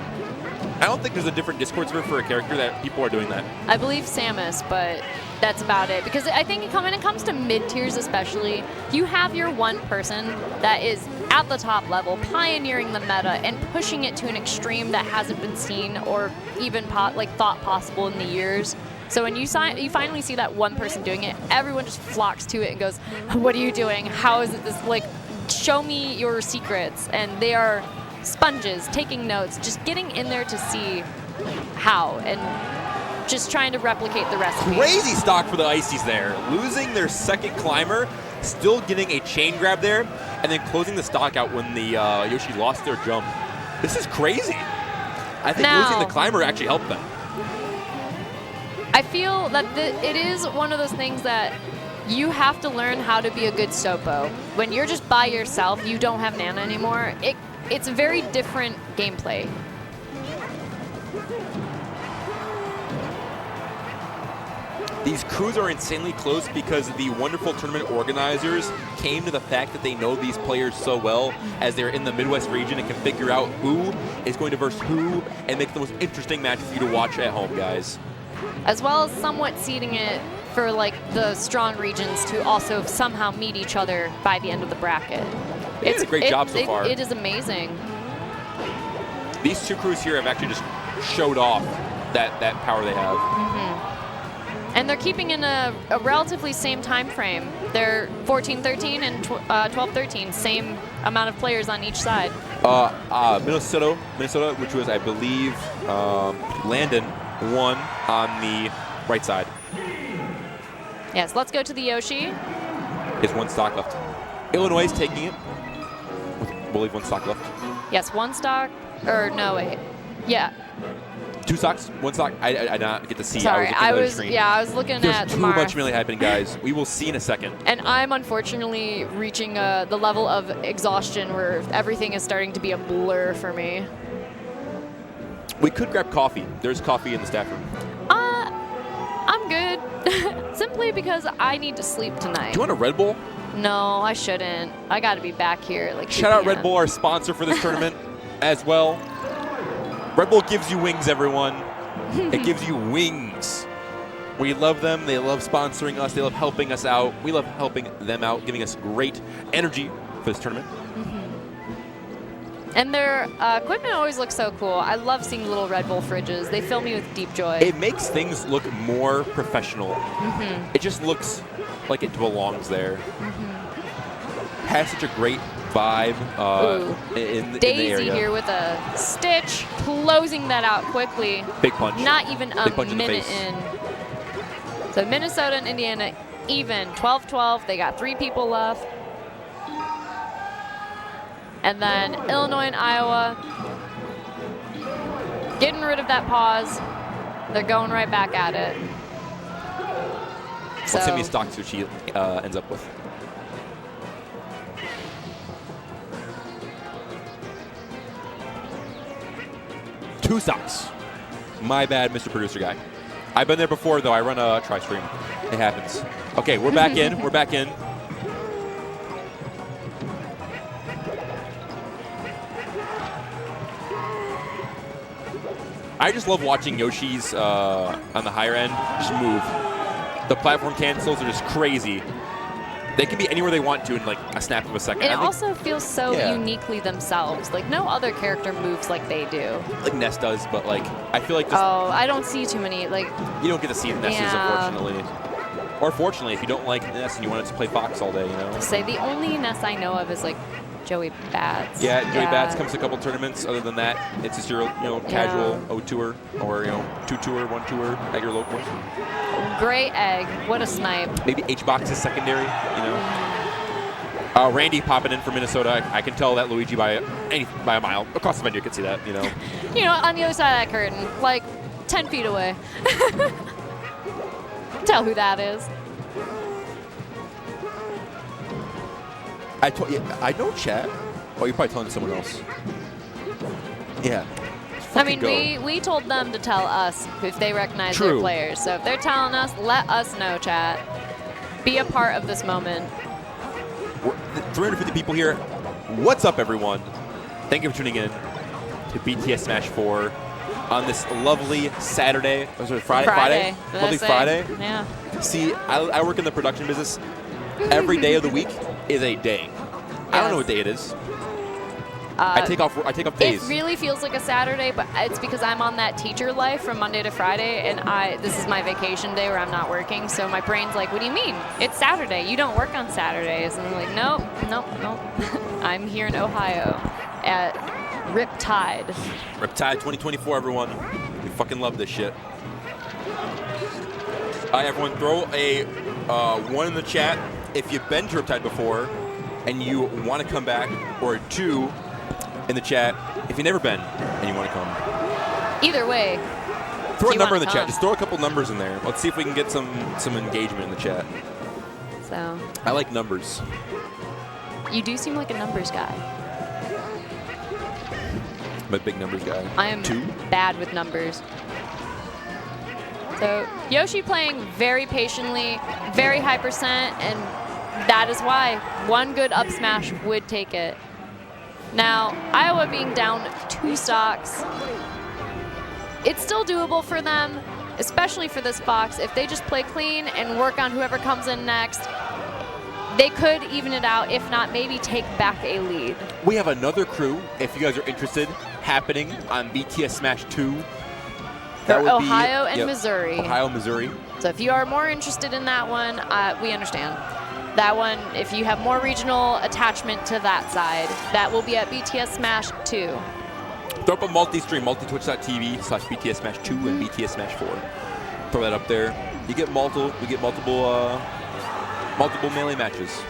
[SPEAKER 1] I don't think there's a different Discord server for a character that people are doing that.
[SPEAKER 2] I believe Samus, but that's about it. Because I think when it comes to mid-tiers especially, you have your one person that is at the top level, pioneering the meta and pushing it to an extreme that hasn't been seen or even thought possible in the years. So when you finally see that one person doing it, everyone just flocks to it and goes, what are you doing? How is it this, like, show me your secrets. And they are sponges, taking notes, just getting in there to see how and just trying to replicate the recipe.
[SPEAKER 1] Crazy stock for the Ices there. Losing their second climber, still getting a chain grab there, and then closing the stock out when the Yoshi lost their jump. This is crazy. I think losing the climber actually helped them.
[SPEAKER 2] I feel that it is one of those things that you have to learn how to be a good Sopo. When you're just by yourself, you don't have Nana anymore, it's a very different gameplay.
[SPEAKER 1] These crews are insanely close because the wonderful tournament organizers came to the fact that they know these players so well as they're in the Midwest region and can figure out who is going to verse who and make the most interesting match for you to watch at home, guys.
[SPEAKER 2] As well as somewhat seeding it for like the strong regions to also somehow meet each other by the end of the bracket.
[SPEAKER 1] It's a great job so far.
[SPEAKER 2] It is amazing.
[SPEAKER 1] These two crews here have actually just showed off that power they have.
[SPEAKER 2] And they're keeping in a relatively same time frame. They're 14-13 and 12-13, same amount of players on each side.
[SPEAKER 1] Minnesota, which was, I believe, Landon, won on the right side.
[SPEAKER 2] Yes, let's go to the Yoshi.
[SPEAKER 1] Is one stock left. Illinois is taking it. We'll leave one stock left.
[SPEAKER 2] Yes, one stock. Or no, wait. Yeah.
[SPEAKER 1] Two stocks, one stock. I did not get to see.
[SPEAKER 2] Sorry, I was looking at
[SPEAKER 1] There's too much melee happening, guys. We will see in a second.
[SPEAKER 2] And I'm unfortunately reaching the level of exhaustion where everything is starting to be a blur for me.
[SPEAKER 1] We could grab coffee. There's coffee in the staff room.
[SPEAKER 2] I'm good. Simply because I need to sleep tonight.
[SPEAKER 1] Do you want a Red Bull?
[SPEAKER 2] No, I shouldn't. I got to be back here at like
[SPEAKER 1] Shout out Red Bull, our sponsor for this tournament as well. Red Bull gives you wings, everyone. It gives you wings. We love them. They love sponsoring us. They love helping us out. We love helping them out, giving us great energy for this tournament.
[SPEAKER 2] And their equipment always looks so cool. I love seeing little Red Bull fridges. They fill me with deep joy.
[SPEAKER 1] It makes things look more professional. It just looks like it belongs there. Has such a great vibe in the area.
[SPEAKER 2] Daisy here with a stitch, closing that out quickly.
[SPEAKER 1] Big punch.
[SPEAKER 2] Not even a minute in. So Minnesota and Indiana even, 12-12. They got 3 people left. And then Illinois and Iowa getting rid of that pause. They're going right back at it.
[SPEAKER 1] Let's see how many stocks which he ends up with. Two stocks. My bad, Mr. Producer Guy. I've been there before, though. I run a tri-stream. It happens. Okay, we're back in. We're back in. I just love watching Yoshi's on the higher end just move. The platform cancels are just crazy. They can be anywhere they want to in like a snap of a second.
[SPEAKER 2] And it also feels so uniquely themselves. Like no other character moves like they do.
[SPEAKER 1] Like Ness does, but like I feel like just
[SPEAKER 2] I don't see too many like.
[SPEAKER 1] You don't get to see Nesses, unfortunately. Or fortunately, if you don't like Ness and you want to play Fox all day, you know.
[SPEAKER 2] Say the only Ness I know of is like Joey Bats.
[SPEAKER 1] Yeah, Joey Bats comes to a couple tournaments. Other than that, it's just your casual O tour or 2 tour, 1 tour at your local.
[SPEAKER 2] Gray Egg, what a snipe.
[SPEAKER 1] Maybe H-Box is secondary, you know. Randy popping in from Minnesota. I can tell that Luigi by a mile across the venue. You can see that, you know.
[SPEAKER 2] You know, on the other side of that curtain, like 10 feet away. Tell who that is.
[SPEAKER 1] I know chat. Oh, you're probably telling someone else. Yeah.
[SPEAKER 2] I mean, we told them to tell us if they recognize their players. So if they're telling us, let us know, chat. Be a part of this moment.
[SPEAKER 1] 350 people here. What's up, everyone? Thank you for tuning in to BTS Smash 4 on this lovely Saturday. Was it Friday? Lovely Friday.
[SPEAKER 2] Yeah.
[SPEAKER 1] See, I work in the production business. Every day of the week is a day. I don't know what day it is. I take off days.
[SPEAKER 2] It really feels like a Saturday, but it's because I'm on that teacher life from Monday to Friday, and this is my vacation day where I'm not working. So my brain's like, "What do you mean? It's Saturday. You don't work on Saturdays." And I'm like, "Nope. I'm here in Ohio at Riptide."
[SPEAKER 1] Riptide 2024, everyone. We fucking love this shit. Everyone, throw a 1 in the chat if you've been to Riptide before and you want to come back, or 2 in the chat if you've never been and you want to come.
[SPEAKER 2] Either way.
[SPEAKER 1] Throw a number in the chat. Just throw a couple numbers in there. Let's see if we can get some engagement in the chat.
[SPEAKER 2] So.
[SPEAKER 1] I like numbers.
[SPEAKER 2] You do seem like a numbers guy.
[SPEAKER 1] I'm a big numbers guy.
[SPEAKER 2] I am
[SPEAKER 1] 2?
[SPEAKER 2] Bad with numbers. So Yoshi playing very patiently, very high percent, and that is why 1 good up smash would take it. Now, Iowa being down 2 stocks, it's still doable for them, especially for this Fox. If they just play clean and work on whoever comes in next, they could even it out, if not maybe take back a lead.
[SPEAKER 1] We have another crew, if you guys are interested, happening on BTS Smash 2.
[SPEAKER 2] That would Ohio and Missouri.
[SPEAKER 1] Ohio, Missouri.
[SPEAKER 2] So if you are more interested in that one, we understand. That one, if you have more regional attachment to that side, that will be at BTS Smash 2.
[SPEAKER 1] Throw up a multi-stream, multitwitch.tv/BTS Smash 2 and BTS Smash 4. Throw that up there. You get multiple melee matches.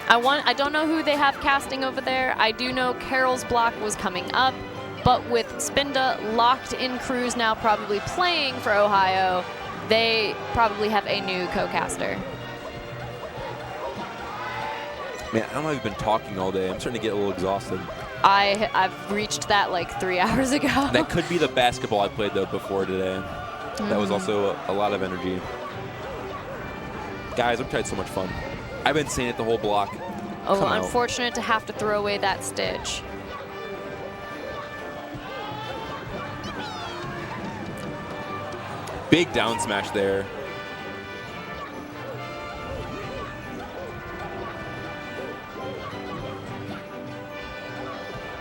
[SPEAKER 2] I don't know who they have casting over there. I do know Carol's block was coming up, but with Spinda locked in crews now probably playing for Ohio, they probably have a new co-caster.
[SPEAKER 1] Man, I don't know if I've been talking all day. I'm starting to get a little exhausted.
[SPEAKER 2] I've reached that like 3 hours ago.
[SPEAKER 1] That could be the basketball I played though before today. That was also a lot of energy. Guys, I'm having so much fun. I've been saying it the whole block.
[SPEAKER 2] Oh, unfortunate to have to throw away that Stitch.
[SPEAKER 1] Big down smash there.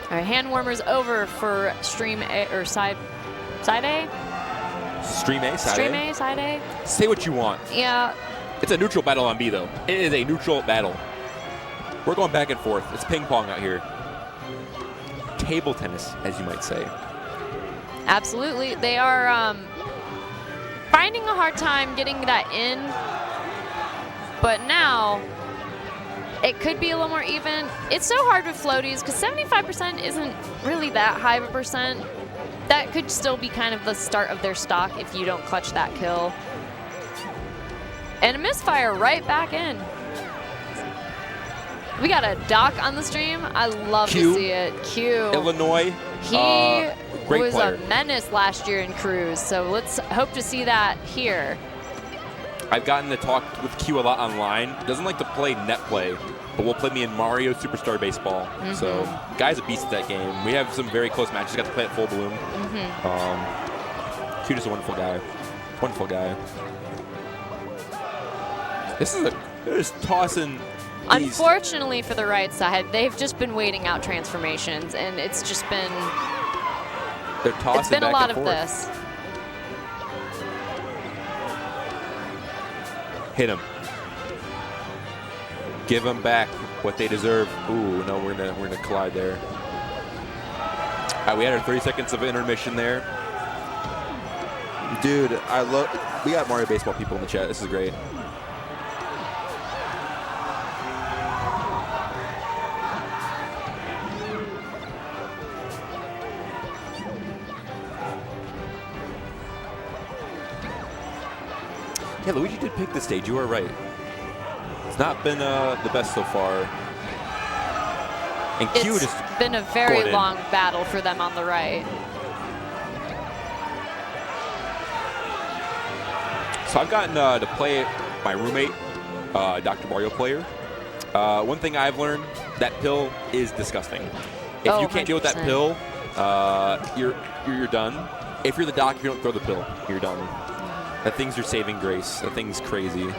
[SPEAKER 2] All right, hand warmers over for stream A or side A.
[SPEAKER 1] Stream A, side
[SPEAKER 2] Stream
[SPEAKER 1] A.
[SPEAKER 2] A, side A.
[SPEAKER 1] Say what you want.
[SPEAKER 2] Yeah.
[SPEAKER 1] It's a neutral battle on B though. It is a neutral battle. We're going back and forth. It's ping pong out here. Table tennis, as you might say.
[SPEAKER 2] Absolutely. They are finding a hard time getting that in, but now it could be a little more even. It's so hard with floaties because 75% isn't really that high of a percent. That could still be kind of the start of their stock if you don't clutch that kill. And a misfire right back in. We got a Doc on the stream. I love to see it. Q.
[SPEAKER 1] Illinois.
[SPEAKER 2] He was
[SPEAKER 1] player.
[SPEAKER 2] a menace last year in Cruise, so let's hope to see that here.
[SPEAKER 1] I've gotten to talk with Q a lot online. Doesn't like to play net play, but will play me in Mario Superstar Baseball. So, guy's a beast at that game. We have some very close matches. Got to play at full bloom. Q is a wonderful guy. Wonderful guy. They're just tossing.
[SPEAKER 2] Unfortunately for the right side, they've just been waiting out transformations, and it's just been.
[SPEAKER 1] They're tossing.
[SPEAKER 2] It's been
[SPEAKER 1] back
[SPEAKER 2] a lot
[SPEAKER 1] and
[SPEAKER 2] of
[SPEAKER 1] forth.
[SPEAKER 2] this.
[SPEAKER 1] Hit him. Give them back what they deserve. Ooh, no, we're gonna collide there. All right, we had our 30 seconds of intermission there. Dude, we got Mario Baseball people in the chat. This is great. Yeah, Luigi did pick the stage. You are right. It's not been the best so far. And Q just
[SPEAKER 2] been a very long battle for them on the right.
[SPEAKER 1] So I've gotten to play my roommate, Dr. Mario player. One thing I've learned, that pill is disgusting. If you can't deal with that
[SPEAKER 2] 100%.
[SPEAKER 1] pill, you're done. If you're the doc, if you don't throw the pill, you're done. That thing's your saving grace. That thing's crazy.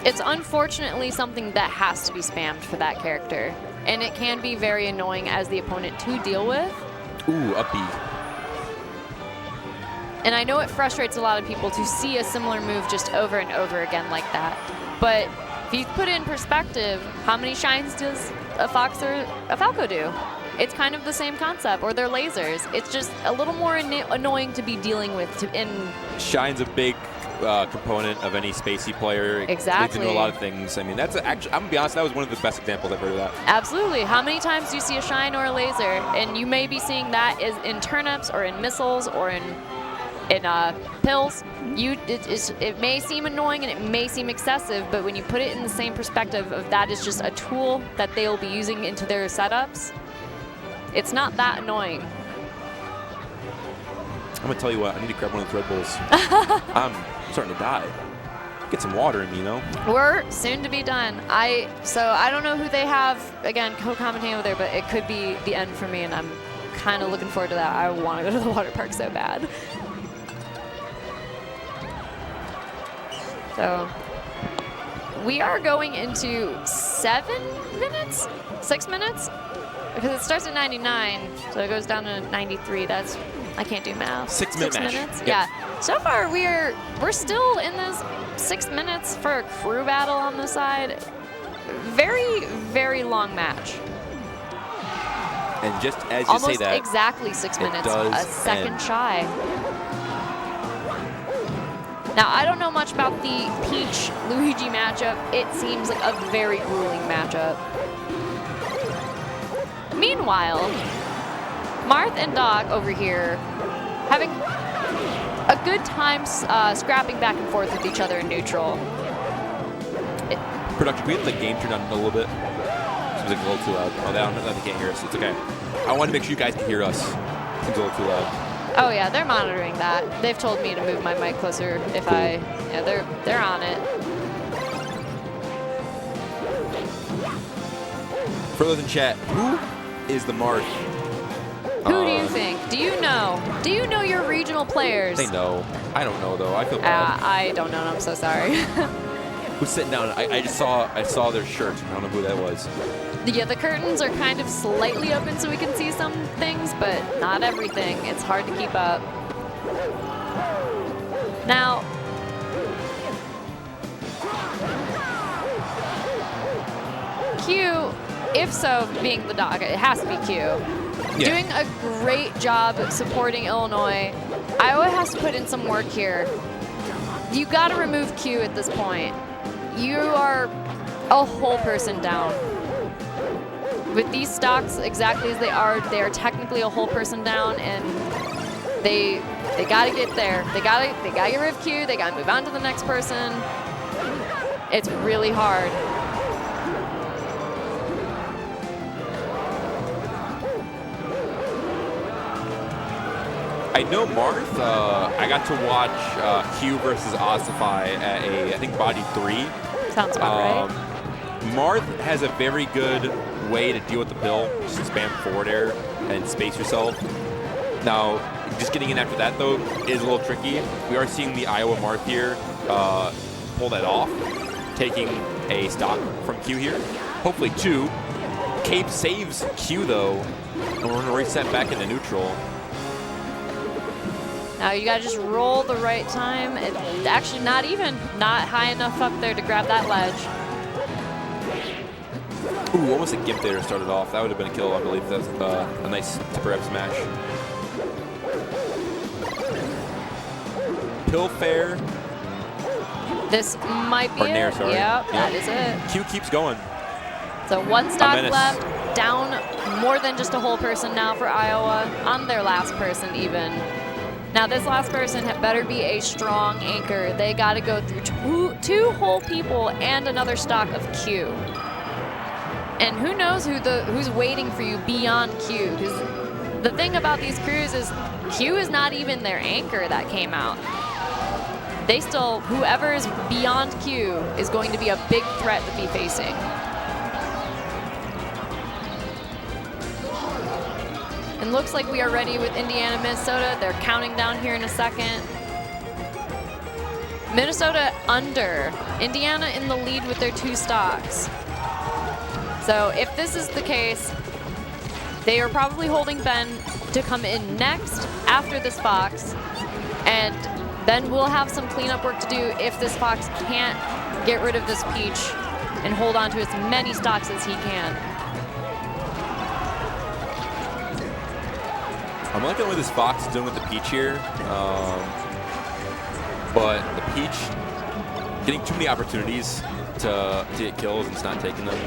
[SPEAKER 2] It's unfortunately something that has to be spammed for that character. And it can be very annoying as the opponent to deal with.
[SPEAKER 1] Ooh, up B.
[SPEAKER 2] And I know it frustrates a lot of people to see a similar move just over and over again like that. But if you put it in perspective, how many shines does a Fox or a Falco do? It's kind of the same concept, or they're lasers. It's just a little more annoying to be dealing with.
[SPEAKER 1] Shine's a big component of any spacey player.
[SPEAKER 2] Exactly.
[SPEAKER 1] They do a lot of things. I mean, that's actually, I'm gonna be honest, that was one of the best examples I've heard of that.
[SPEAKER 2] Absolutely. How many times do you see a shine or a laser? And you may be seeing that in turnips or in missiles or in pills. It may seem annoying and it may seem excessive, but when you put it in the same perspective of that is just a tool that they'll be using into their setups, it's not that annoying.
[SPEAKER 1] I'm gonna tell you what, I need to grab one of those Red Bulls. I'm starting to die. Get some water in me, you know?
[SPEAKER 2] We're soon to be done. So I don't know who they have, again, co-commentating over there, but it could be the end for me, and I'm kind of looking forward to that. I want to go to the water park so bad. So we are going into 7 minutes? 6 minutes? Because it starts at 99, so it goes down to 93. That's, I can't do math.
[SPEAKER 1] 6 minute match.
[SPEAKER 2] Minutes?
[SPEAKER 1] Yep.
[SPEAKER 2] Yeah. So far, we're still in this 6 minutes for a crew battle on the side. Very, very long match.
[SPEAKER 1] And just as you
[SPEAKER 2] Almost
[SPEAKER 1] say that,
[SPEAKER 2] exactly 6 minutes.
[SPEAKER 1] does
[SPEAKER 2] A second
[SPEAKER 1] end.
[SPEAKER 2] shy. Now, I don't know much about the Peach-Luigi matchup. It seems like a very grueling matchup. Meanwhile, Marth and Doc over here having a good time scrapping back and forth with each other in neutral.
[SPEAKER 1] Production, we have the game turned on a little bit. Seems like a little too loud. Oh, they can't hear us. It's okay. I want to make sure you guys can hear us. Seems a little too loud.
[SPEAKER 2] Oh yeah, they're monitoring that. They've told me to move my mic closer if
[SPEAKER 1] Cool.
[SPEAKER 2] yeah, they're on it.
[SPEAKER 1] For those in chat, who is the Marth?
[SPEAKER 2] Who do you think? Do you know? Do you know your regional players?
[SPEAKER 1] They know. I don't know though. I feel bad.
[SPEAKER 2] I don't know, and I'm so sorry.
[SPEAKER 1] Who's sitting down? I saw their shirt. I don't know who that was.
[SPEAKER 2] Yeah, the curtains are kind of slightly open so we can see some things, but not everything. It's hard to keep up. Now, Q, if so, being the dog, it has to be Q. Yeah. Doing a great job supporting Illinois. Iowa has to put in some work here. You got to remove Q at this point. You are a whole person down. With these stocks exactly as they are technically a whole person down, and they got to get there. They got to get rid of Q. They got to move on to the next person. It's really hard.
[SPEAKER 1] I know Marth. I got to watch Q versus Ossify at I think Body 3.
[SPEAKER 2] Sounds about right.
[SPEAKER 1] Marth has a very good way to deal with the pill. Just spam forward air and space yourself. Now, just getting in after that, though, is a little tricky. We are seeing the Iowa Marth here pull that off, taking a stock from Q here. Hopefully 2. Cape saves Q, though, and we're going to reset back into neutral.
[SPEAKER 2] Now you gotta just roll the right time. It's actually not high enough up there to grab that ledge.
[SPEAKER 1] Ooh, almost a gimp there to start it off. That would have been a kill, I believe. That's a nice tipper up smash. Pill fair.
[SPEAKER 2] This might be
[SPEAKER 1] Nair,
[SPEAKER 2] it.
[SPEAKER 1] sorry.
[SPEAKER 2] Yep, that is it.
[SPEAKER 1] Q keeps going.
[SPEAKER 2] So 1 stock left, down more than just a whole person now for Iowa, on their last person even. Now this last person better be a strong anchor. They got to go through two whole people and another stock of Q. And who knows who's waiting for you beyond Q? Because the thing about these crews is Q is not even their anchor that came out. They still, whoever is beyond Q is going to be a big threat to be facing. And looks like we are ready with Indiana, Minnesota. They're counting down here in a second. Minnesota under. Indiana in the lead with their 2 stocks. So if this is the case, they are probably holding Ben to come in next after this Fox. And then we'll have some cleanup work to do if this Fox can't get rid of this Peach and hold on to as many stocks as he can.
[SPEAKER 1] I'm liking what this Fox is doing with the Peach here. But the Peach getting too many opportunities to get kills and it's not taking them.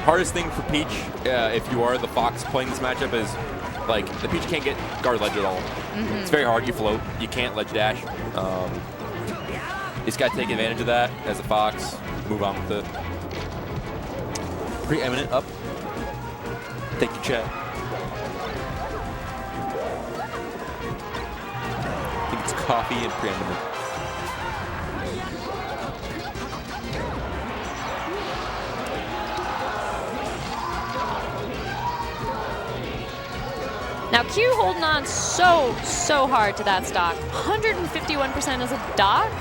[SPEAKER 1] Hardest thing for Peach, if you are the Fox playing this matchup, is like the Peach can't get guard ledge at all. Mm-hmm. It's very hard. You float. You can't ledge dash. You just got to take advantage of that as a Fox. Move on with it. Preeminent up. Take your chat. I think it's coffee and preeminent.
[SPEAKER 2] Now Q holding on so hard to that stock. 151% as a dock.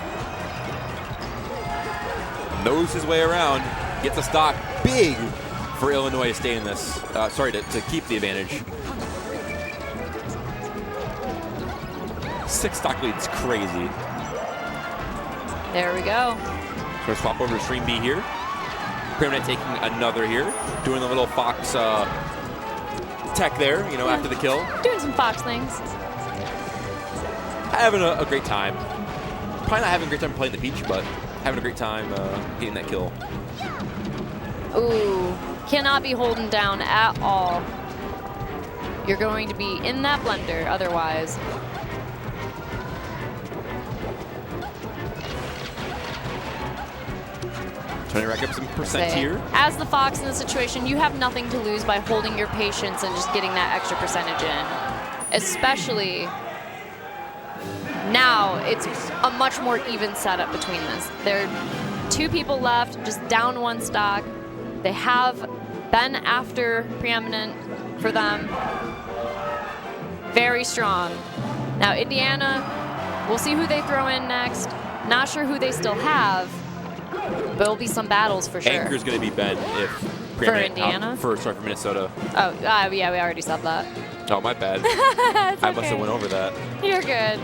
[SPEAKER 1] Knows his way around. Gets a stock big for Illinois to stay in this. To keep the advantage. 6 stock leads, crazy.
[SPEAKER 2] There we go.
[SPEAKER 1] So swap over to Stream B here. Preeminent taking another here. Doing the little Fox tech there, you know, after the kill.
[SPEAKER 2] Doing some Fox things.
[SPEAKER 1] Having a great time. Probably not having a great time playing the Peach, but having a great time getting that kill.
[SPEAKER 2] Ooh, cannot be holding down at all. You're going to be in that blender otherwise.
[SPEAKER 1] Trying to rack up some percent here.
[SPEAKER 2] As the Fox in this situation, you have nothing to lose by holding your patience and just getting that extra percentage in. Especially now, it's a much more even setup between this. There are 2 people left, just down 1 stock. They have Ben after preeminent for them. Very strong. Now Indiana, we'll see who they throw in next. Not sure who they still have. But it'll be some battles for sure.
[SPEAKER 1] Anchor's going to be Ben if
[SPEAKER 2] for Indiana?
[SPEAKER 1] For Minnesota.
[SPEAKER 2] Oh, yeah, we already said that.
[SPEAKER 1] Oh, my bad. I must have went over that.
[SPEAKER 2] You're good.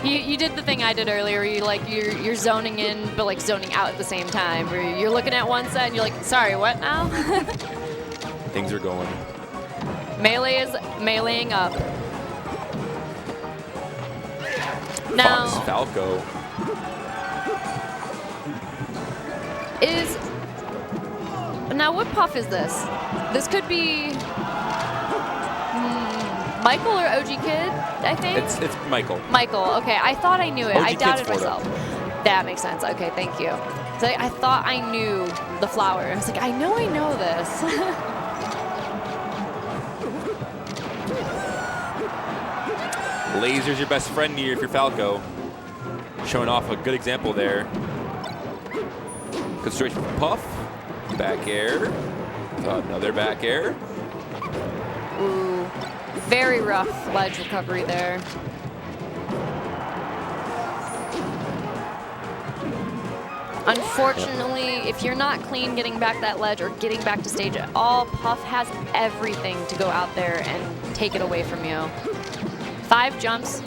[SPEAKER 2] You did the thing I did earlier where you're zoning in but like zoning out at the same time. Where you're looking at one set and you're like, sorry, what now?
[SPEAKER 1] Things are going.
[SPEAKER 2] Melee is meleeing up. Now
[SPEAKER 1] Fox Falco.
[SPEAKER 2] Now what puff is this? This could be Michael or OG Kid, I think?
[SPEAKER 1] It's Michael.
[SPEAKER 2] Michael, okay. I thought I knew it.
[SPEAKER 1] OG
[SPEAKER 2] I doubted
[SPEAKER 1] Kid's
[SPEAKER 2] myself. That makes sense. Okay, thank you. So I thought I knew the flower. I was like, I know this.
[SPEAKER 1] Laser's your best friend here if you're Falco. Showing off a good example there. Good straight puff. Back air. Another back air.
[SPEAKER 2] Ooh, very rough ledge recovery there. Unfortunately, if you're not clean getting back that ledge or getting back to stage at all, Puff has everything to go out there and take it away from you. 5 jumps,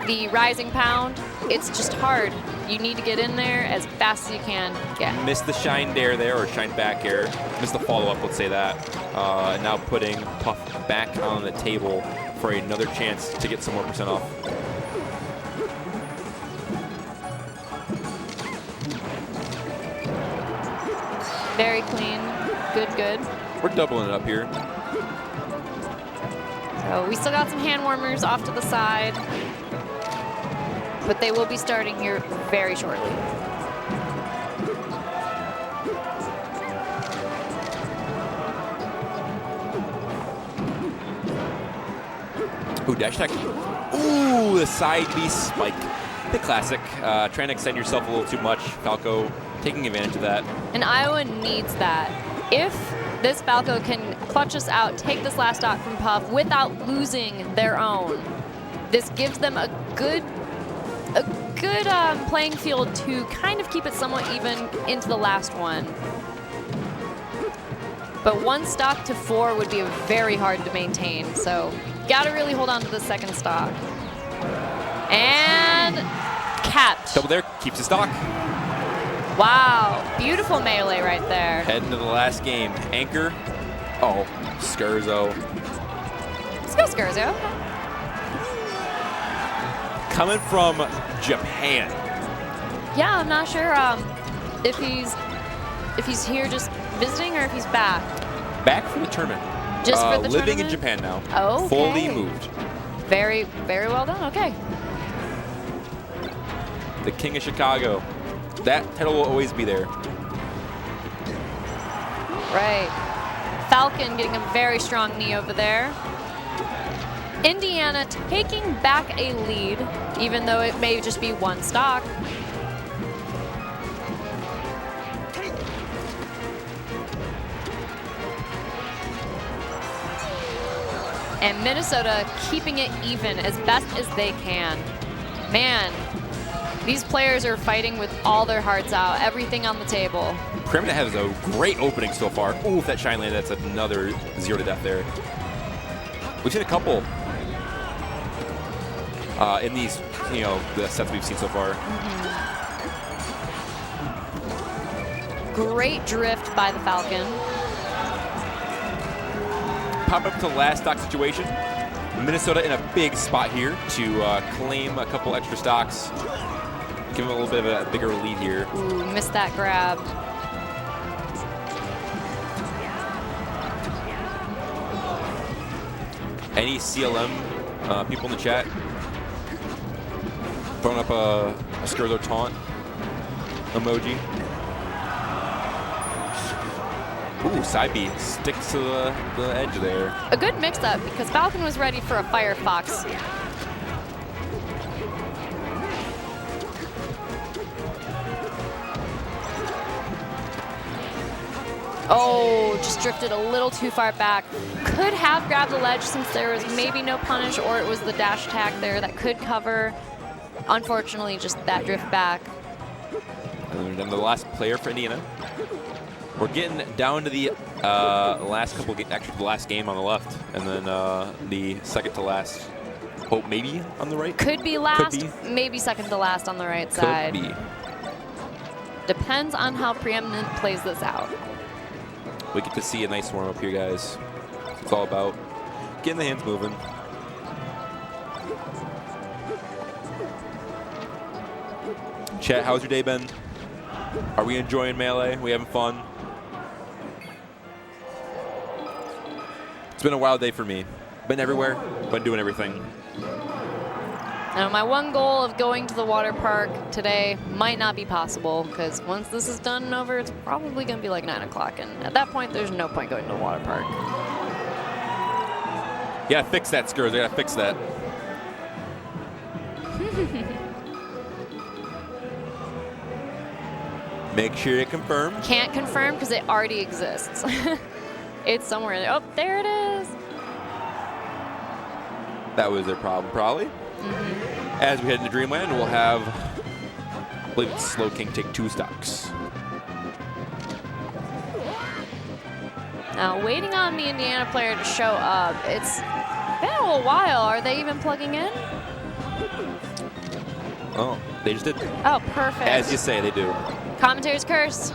[SPEAKER 2] the rising pound, it's just hard. You need to get in there as fast as you can.
[SPEAKER 1] Missed the shine dare there, or shine back air. Missed the follow-up, let's say that. Now putting Puff back on the table for another chance to get some more % off.
[SPEAKER 2] Very clean, good, good.
[SPEAKER 1] We're doubling it up here.
[SPEAKER 2] So we still got some hand warmers off to the side, but they will be starting here very shortly.
[SPEAKER 1] Ooh, dash attack. Ooh, the side B spike. The classic. Trying to extend yourself a little too much. Falco taking advantage of that.
[SPEAKER 2] And Iowa needs that. If this Falco can clutch us out, take this last stock from Puff without losing their own, this gives them a good playing field to kind of keep it somewhat even into the last one. But 1 stock to 4 would be very hard to maintain, so gotta really hold on to the second stock. And catch.
[SPEAKER 1] Double there, keeps the stock.
[SPEAKER 2] Wow, beautiful melee right there.
[SPEAKER 1] Heading to the last game. Anchor. Oh, Scherzo.
[SPEAKER 2] Let's go, Scherzo.
[SPEAKER 1] Coming from Japan.
[SPEAKER 2] Yeah, I'm not sure if he's here just visiting or if he's back.
[SPEAKER 1] Back for the tournament.
[SPEAKER 2] Just for the
[SPEAKER 1] living
[SPEAKER 2] tournament?
[SPEAKER 1] in Japan now.
[SPEAKER 2] Oh, okay.
[SPEAKER 1] Fully moved.
[SPEAKER 2] Very, very well done. Okay.
[SPEAKER 1] The King of Chicago. That title will always be there.
[SPEAKER 2] Right. Falcon getting a very strong knee over there. Indiana taking back a lead, even though it may just be 1 stock. And Minnesota keeping it even as best as they can. Man, these players are fighting with all their hearts out, everything on the table.
[SPEAKER 1] Kremna has a great opening so far. Ooh, if that shine landed, that's another 0 to death there. We've seen a couple in these, the sets we've seen so far.
[SPEAKER 2] Great drift by the Falcon.
[SPEAKER 1] Pop up to last stock situation. Minnesota in a big spot here to claim a couple extra stocks. Give him a little bit of a bigger lead here.
[SPEAKER 2] Ooh, missed that grab.
[SPEAKER 1] Any CLM people in the chat? Throwing up a Scherzo taunt emoji. Ooh, side B sticks to the edge there.
[SPEAKER 2] A good mix-up because Falcon was ready for a Firefox. Oh, just drifted a little too far back. Could have grabbed the ledge since there was maybe no punish, or it was the dash attack there that could cover. Unfortunately, just that drift back.
[SPEAKER 1] And then the last player for Indiana. We're getting down to the last couple, actually the last game on the left, and then the second to last. Hope maybe on the right?
[SPEAKER 2] Could be last,
[SPEAKER 1] Could be.
[SPEAKER 2] Maybe second to last on the right side.
[SPEAKER 1] Could be.
[SPEAKER 2] Depends on how Preeminent plays this out.
[SPEAKER 1] We get to see a nice warm up here, guys. It's all about getting the hands moving. Chat, how's your day been? Are we enjoying Melee? We having fun? It's been a wild day for me. Been everywhere, been doing everything.
[SPEAKER 2] Now, my one goal of going to the water park today might not be possible because once this is done and over, it's probably going to be like 9 o'clock. And at that point, there's no point going to the water park.
[SPEAKER 1] Yeah, fix that, Skurs. I gotta fix that. Make sure you confirm.
[SPEAKER 2] Can't confirm because it already exists. It's somewhere there. Oh, there it is.
[SPEAKER 1] That was their problem, probably. As we head into Dreamland, we'll have, I believe it's Slow King take 2 stocks.
[SPEAKER 2] Now, waiting on the Indiana player to show up. It's been a little while. Are they even plugging in?
[SPEAKER 1] Oh, they just did.
[SPEAKER 2] Oh, perfect.
[SPEAKER 1] As you say, they do.
[SPEAKER 2] Commentator's curse.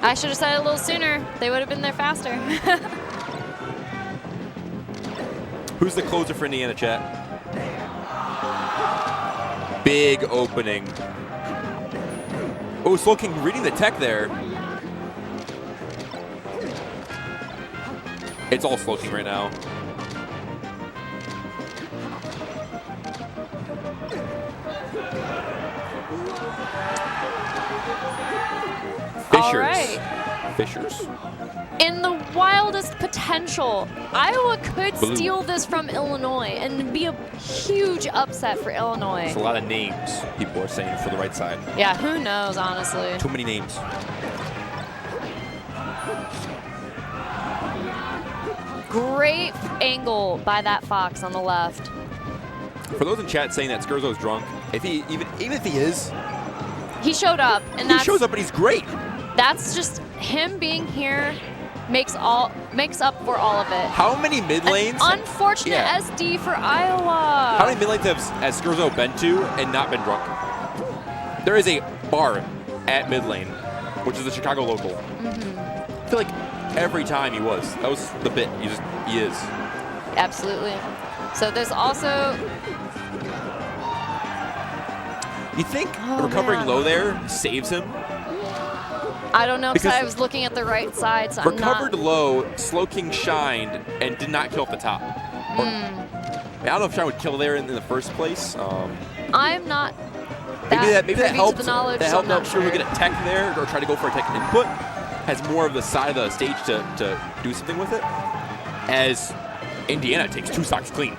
[SPEAKER 2] I should have said it a little sooner. They would have been there faster.
[SPEAKER 1] Who's the closer for Indiana, chat? Big opening. Oh, Slow King reading the tech there. It's all Slow King right now. Fishers.
[SPEAKER 2] All right.
[SPEAKER 1] Fishers.
[SPEAKER 2] In the wildest potential, Iowa could steal this from Illinois and be a huge upset for Illinois.
[SPEAKER 1] It's a lot of names people are saying for the right side.
[SPEAKER 2] Yeah, who knows, honestly.
[SPEAKER 1] Too many names.
[SPEAKER 2] Great angle by that Fox on the left.
[SPEAKER 1] For those in chat saying that Skurzo's drunk, if he even if he is,
[SPEAKER 2] he showed up, and
[SPEAKER 1] he shows up and he's great.
[SPEAKER 2] That's just him being here. Makes up for all of it.
[SPEAKER 1] How many mid lanes?
[SPEAKER 2] Unfortunate SD for Iowa.
[SPEAKER 1] How many mid lanes has Skurzo been to and not been drunk? There is a bar at mid lane, which is a Chicago local. I feel like every time he was. That was the bit. He is.
[SPEAKER 2] Absolutely. So there's also.
[SPEAKER 1] You think recovering low there saves him?
[SPEAKER 2] I don't know because I was looking at the right side. So
[SPEAKER 1] recovered low, Slow King shined and did not kill at the top. I don't know if Shine would kill there in the first place.
[SPEAKER 2] I'm not.
[SPEAKER 1] Maybe that helped.
[SPEAKER 2] The knowledge,
[SPEAKER 1] that helped out
[SPEAKER 2] sure.
[SPEAKER 1] Sure get a tech there or try to go for a tech input. Has more of the side of the stage to do something with it. As Indiana takes 2 stocks clean.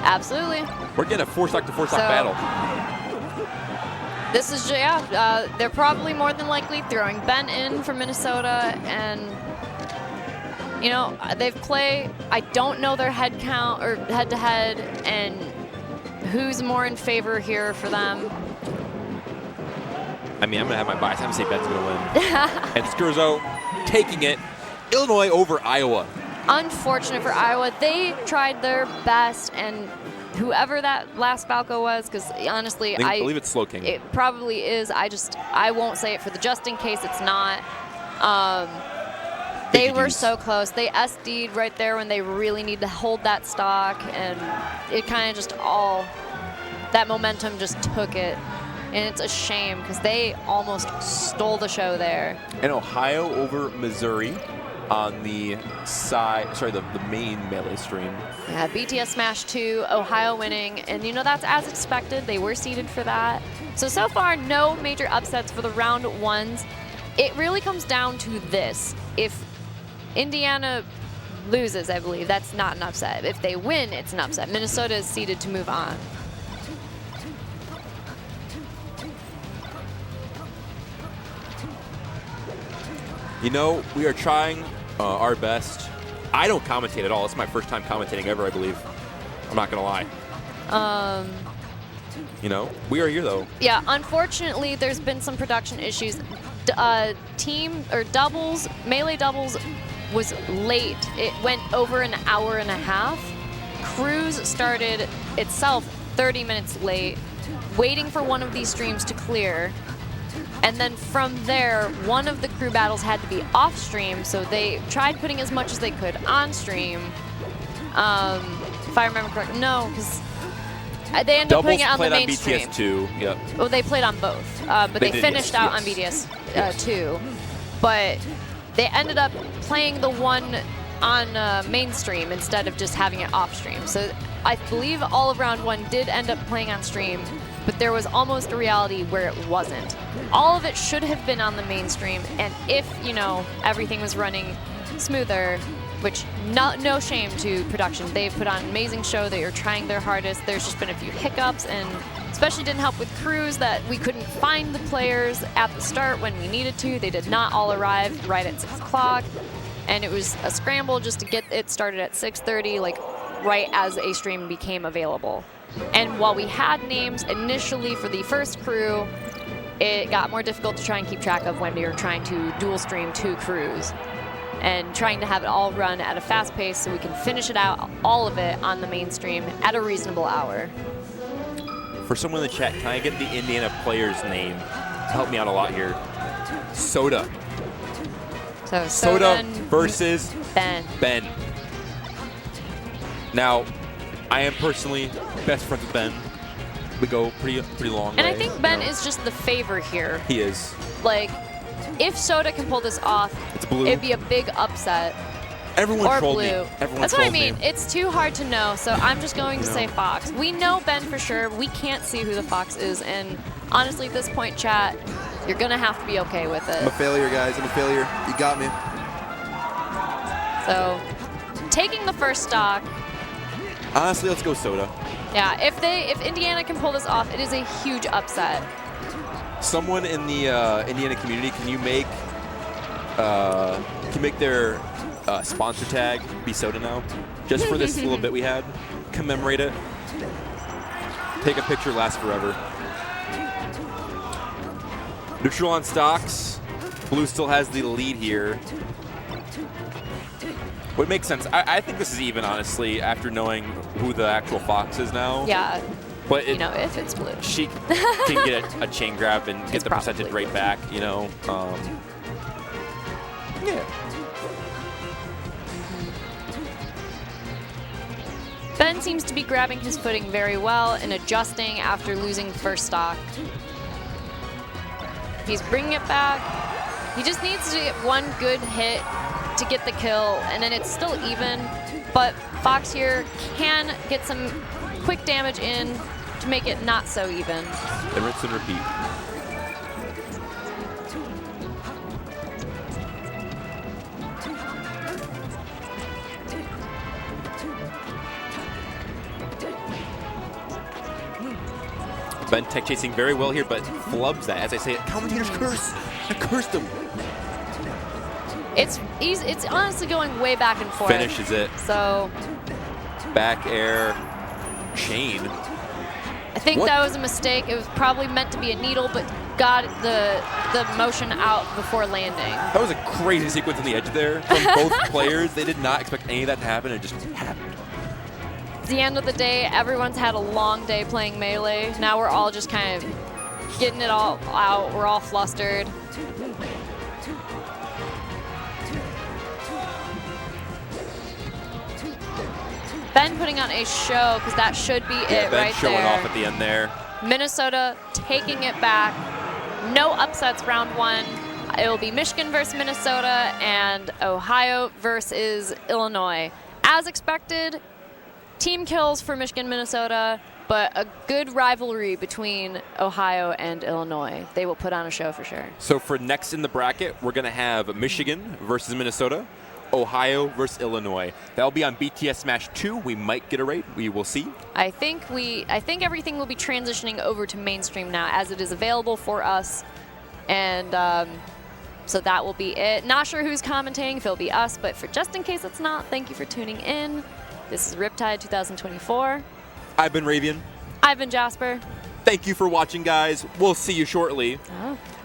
[SPEAKER 2] Absolutely.
[SPEAKER 1] We're getting a 4-stock to 4-stock battle.
[SPEAKER 2] This is, they're probably more than likely throwing Ben in for Minnesota, and, you know, they've played, I don't know their head count or head-to-head, and who's more in favor here for them.
[SPEAKER 1] I mean, I'm going to have my bias. I'm going to say Ben's going to win. And Skurzo taking it. Illinois over Iowa.
[SPEAKER 2] Unfortunate for Iowa. They tried their best, and whoever that last Falco was, because honestly,
[SPEAKER 1] I believe it's Slow King.
[SPEAKER 2] It probably is. I won't say it for the just in case it's not. They were so close. They SD'd right there when they really need to hold that stock, and it kind of just that momentum just took it. And it's a shame because they almost stole the show there.
[SPEAKER 1] And Ohio over Missouri on the side, sorry, the main melee stream.
[SPEAKER 2] Yeah, BTS Smash 2, Ohio winning, and you know that's as expected. They were seeded for that. So far, no major upsets for the round ones. It really comes down to this. If Indiana loses, I believe, that's not an upset. If they win, it's an upset. Minnesota is seeded to move on.
[SPEAKER 1] You know, we are trying our best. I don't commentate at all. It's my first time commentating ever, I believe. I'm not going to lie. You know, we are here, though.
[SPEAKER 2] Yeah, unfortunately, there's been some production issues. Melee doubles was late. It went over an hour and a half. Cruise started itself 30 minutes late, waiting for one of these streams to clear. And then from there, one of the crew battles had to be off stream, so they tried putting as much as they could on stream. If I remember correctly, no, because they ended up putting it on the main stream.
[SPEAKER 1] BTS 2, yep.
[SPEAKER 2] Well, they played on both, but they finished out on BTS 2. But they ended up playing the one on mainstream instead of just having it off stream. So I believe all of round one did end up playing on stream, but there was almost a reality where it wasn't. All of it should have been on the mainstream, and if, you know, everything was running smoother, which no shame to production. They've put on an amazing show. They are trying their hardest. There's just been a few hiccups, and especially didn't help with crews that we couldn't find the players at the start when we needed to. They did not all arrive right at 6 o'clock, and it was a scramble just to get it started at 6:30, like right as a stream became available. And while we had names initially for the first crew, it got more difficult to try and keep track of when we were trying to dual stream 2 crews and trying to have it all run at a fast pace so we can finish it out, all of it, on the main stream at a reasonable hour.
[SPEAKER 1] For someone in the chat, can I get the Indiana player's name to help me out a lot here? Soda.
[SPEAKER 2] So
[SPEAKER 1] Soda versus
[SPEAKER 2] Ben.
[SPEAKER 1] Now, I am personally best friends with Ben. We go pretty long
[SPEAKER 2] And
[SPEAKER 1] way,
[SPEAKER 2] I think Ben is just the favor here.
[SPEAKER 1] He is.
[SPEAKER 2] Like, if Soda can pull this off,
[SPEAKER 1] it's blue.
[SPEAKER 2] It'd be a big upset.
[SPEAKER 1] Everyone
[SPEAKER 2] or
[SPEAKER 1] trolled
[SPEAKER 2] blue.
[SPEAKER 1] me. Everyone
[SPEAKER 2] That's what I
[SPEAKER 1] trolled
[SPEAKER 2] mean.
[SPEAKER 1] me.
[SPEAKER 2] It's too hard to know, so I'm just going to say Fox. We know Ben for sure. We can't see who the Fox is, and honestly, at this point, chat, you're going to have to be okay with it.
[SPEAKER 3] I'm a failure, guys. I'm a failure. You got me.
[SPEAKER 2] So, taking the first stock.
[SPEAKER 1] Honestly, let's go Soda.
[SPEAKER 2] Yeah, if Indiana can pull this off, it is a huge upset.
[SPEAKER 1] Someone in the Indiana community, can you make their sponsor tag be Soda now? Just for this little bit we had. Commemorate it. Take a picture, lasts forever. Neutral on stocks. Blue still has the lead here. Would make sense. I think this is even, honestly, after knowing who the actual Fox is now.
[SPEAKER 2] Yeah.
[SPEAKER 1] But
[SPEAKER 2] you know, if it's blue.
[SPEAKER 1] She can get a chain grab and get the percentage right back, you know. Yeah.
[SPEAKER 2] Ben seems to be grabbing his footing very well and adjusting after losing first stock. He's bringing it back. He just needs to get one good hit to get the kill, and then it's still even. But Fox here can get some quick damage in to make it not so even.
[SPEAKER 1] And rinse and repeat. Ben tech chasing very well here, but flubs that. As I say it, commentator's curse. I cursed him.
[SPEAKER 2] It's honestly going way back and forth.
[SPEAKER 1] Finishes it.
[SPEAKER 2] So
[SPEAKER 1] back air chain.
[SPEAKER 2] I think that was a mistake. It was probably meant to be a needle, but got the motion out before landing.
[SPEAKER 1] That was a crazy sequence on the edge there from both players. They did not expect any of that to happen. It just happened.
[SPEAKER 2] At the end of the day, everyone's had a long day playing Melee. Now we're all just kind of getting it all out. We're all flustered. Ben putting on a show, because that should be it right there.
[SPEAKER 1] Showing off at the end there.
[SPEAKER 2] Minnesota taking it back. No upsets round 1. It will be Michigan versus Minnesota and Ohio versus Illinois. As expected, team kills for Michigan, Minnesota, but a good rivalry between Ohio and Illinois. They will put on a show for sure.
[SPEAKER 1] So for next in the bracket, we're going to have Michigan versus Minnesota, Ohio versus Illinois. That'll be on BTS Smash 2. We might get a raid. We will see.
[SPEAKER 2] I think everything will be transitioning over to mainstream now as it is available for us. And so that will be it. Not sure who's commentating, if it'll be us, but for just in case it's not, thank you for tuning in. This is Riptide 2024.
[SPEAKER 1] I've been Ravian.
[SPEAKER 2] I've been Jasper.
[SPEAKER 1] Thank you for watching, guys. We'll see you shortly.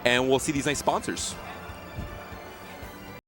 [SPEAKER 1] And we'll see these nice sponsors.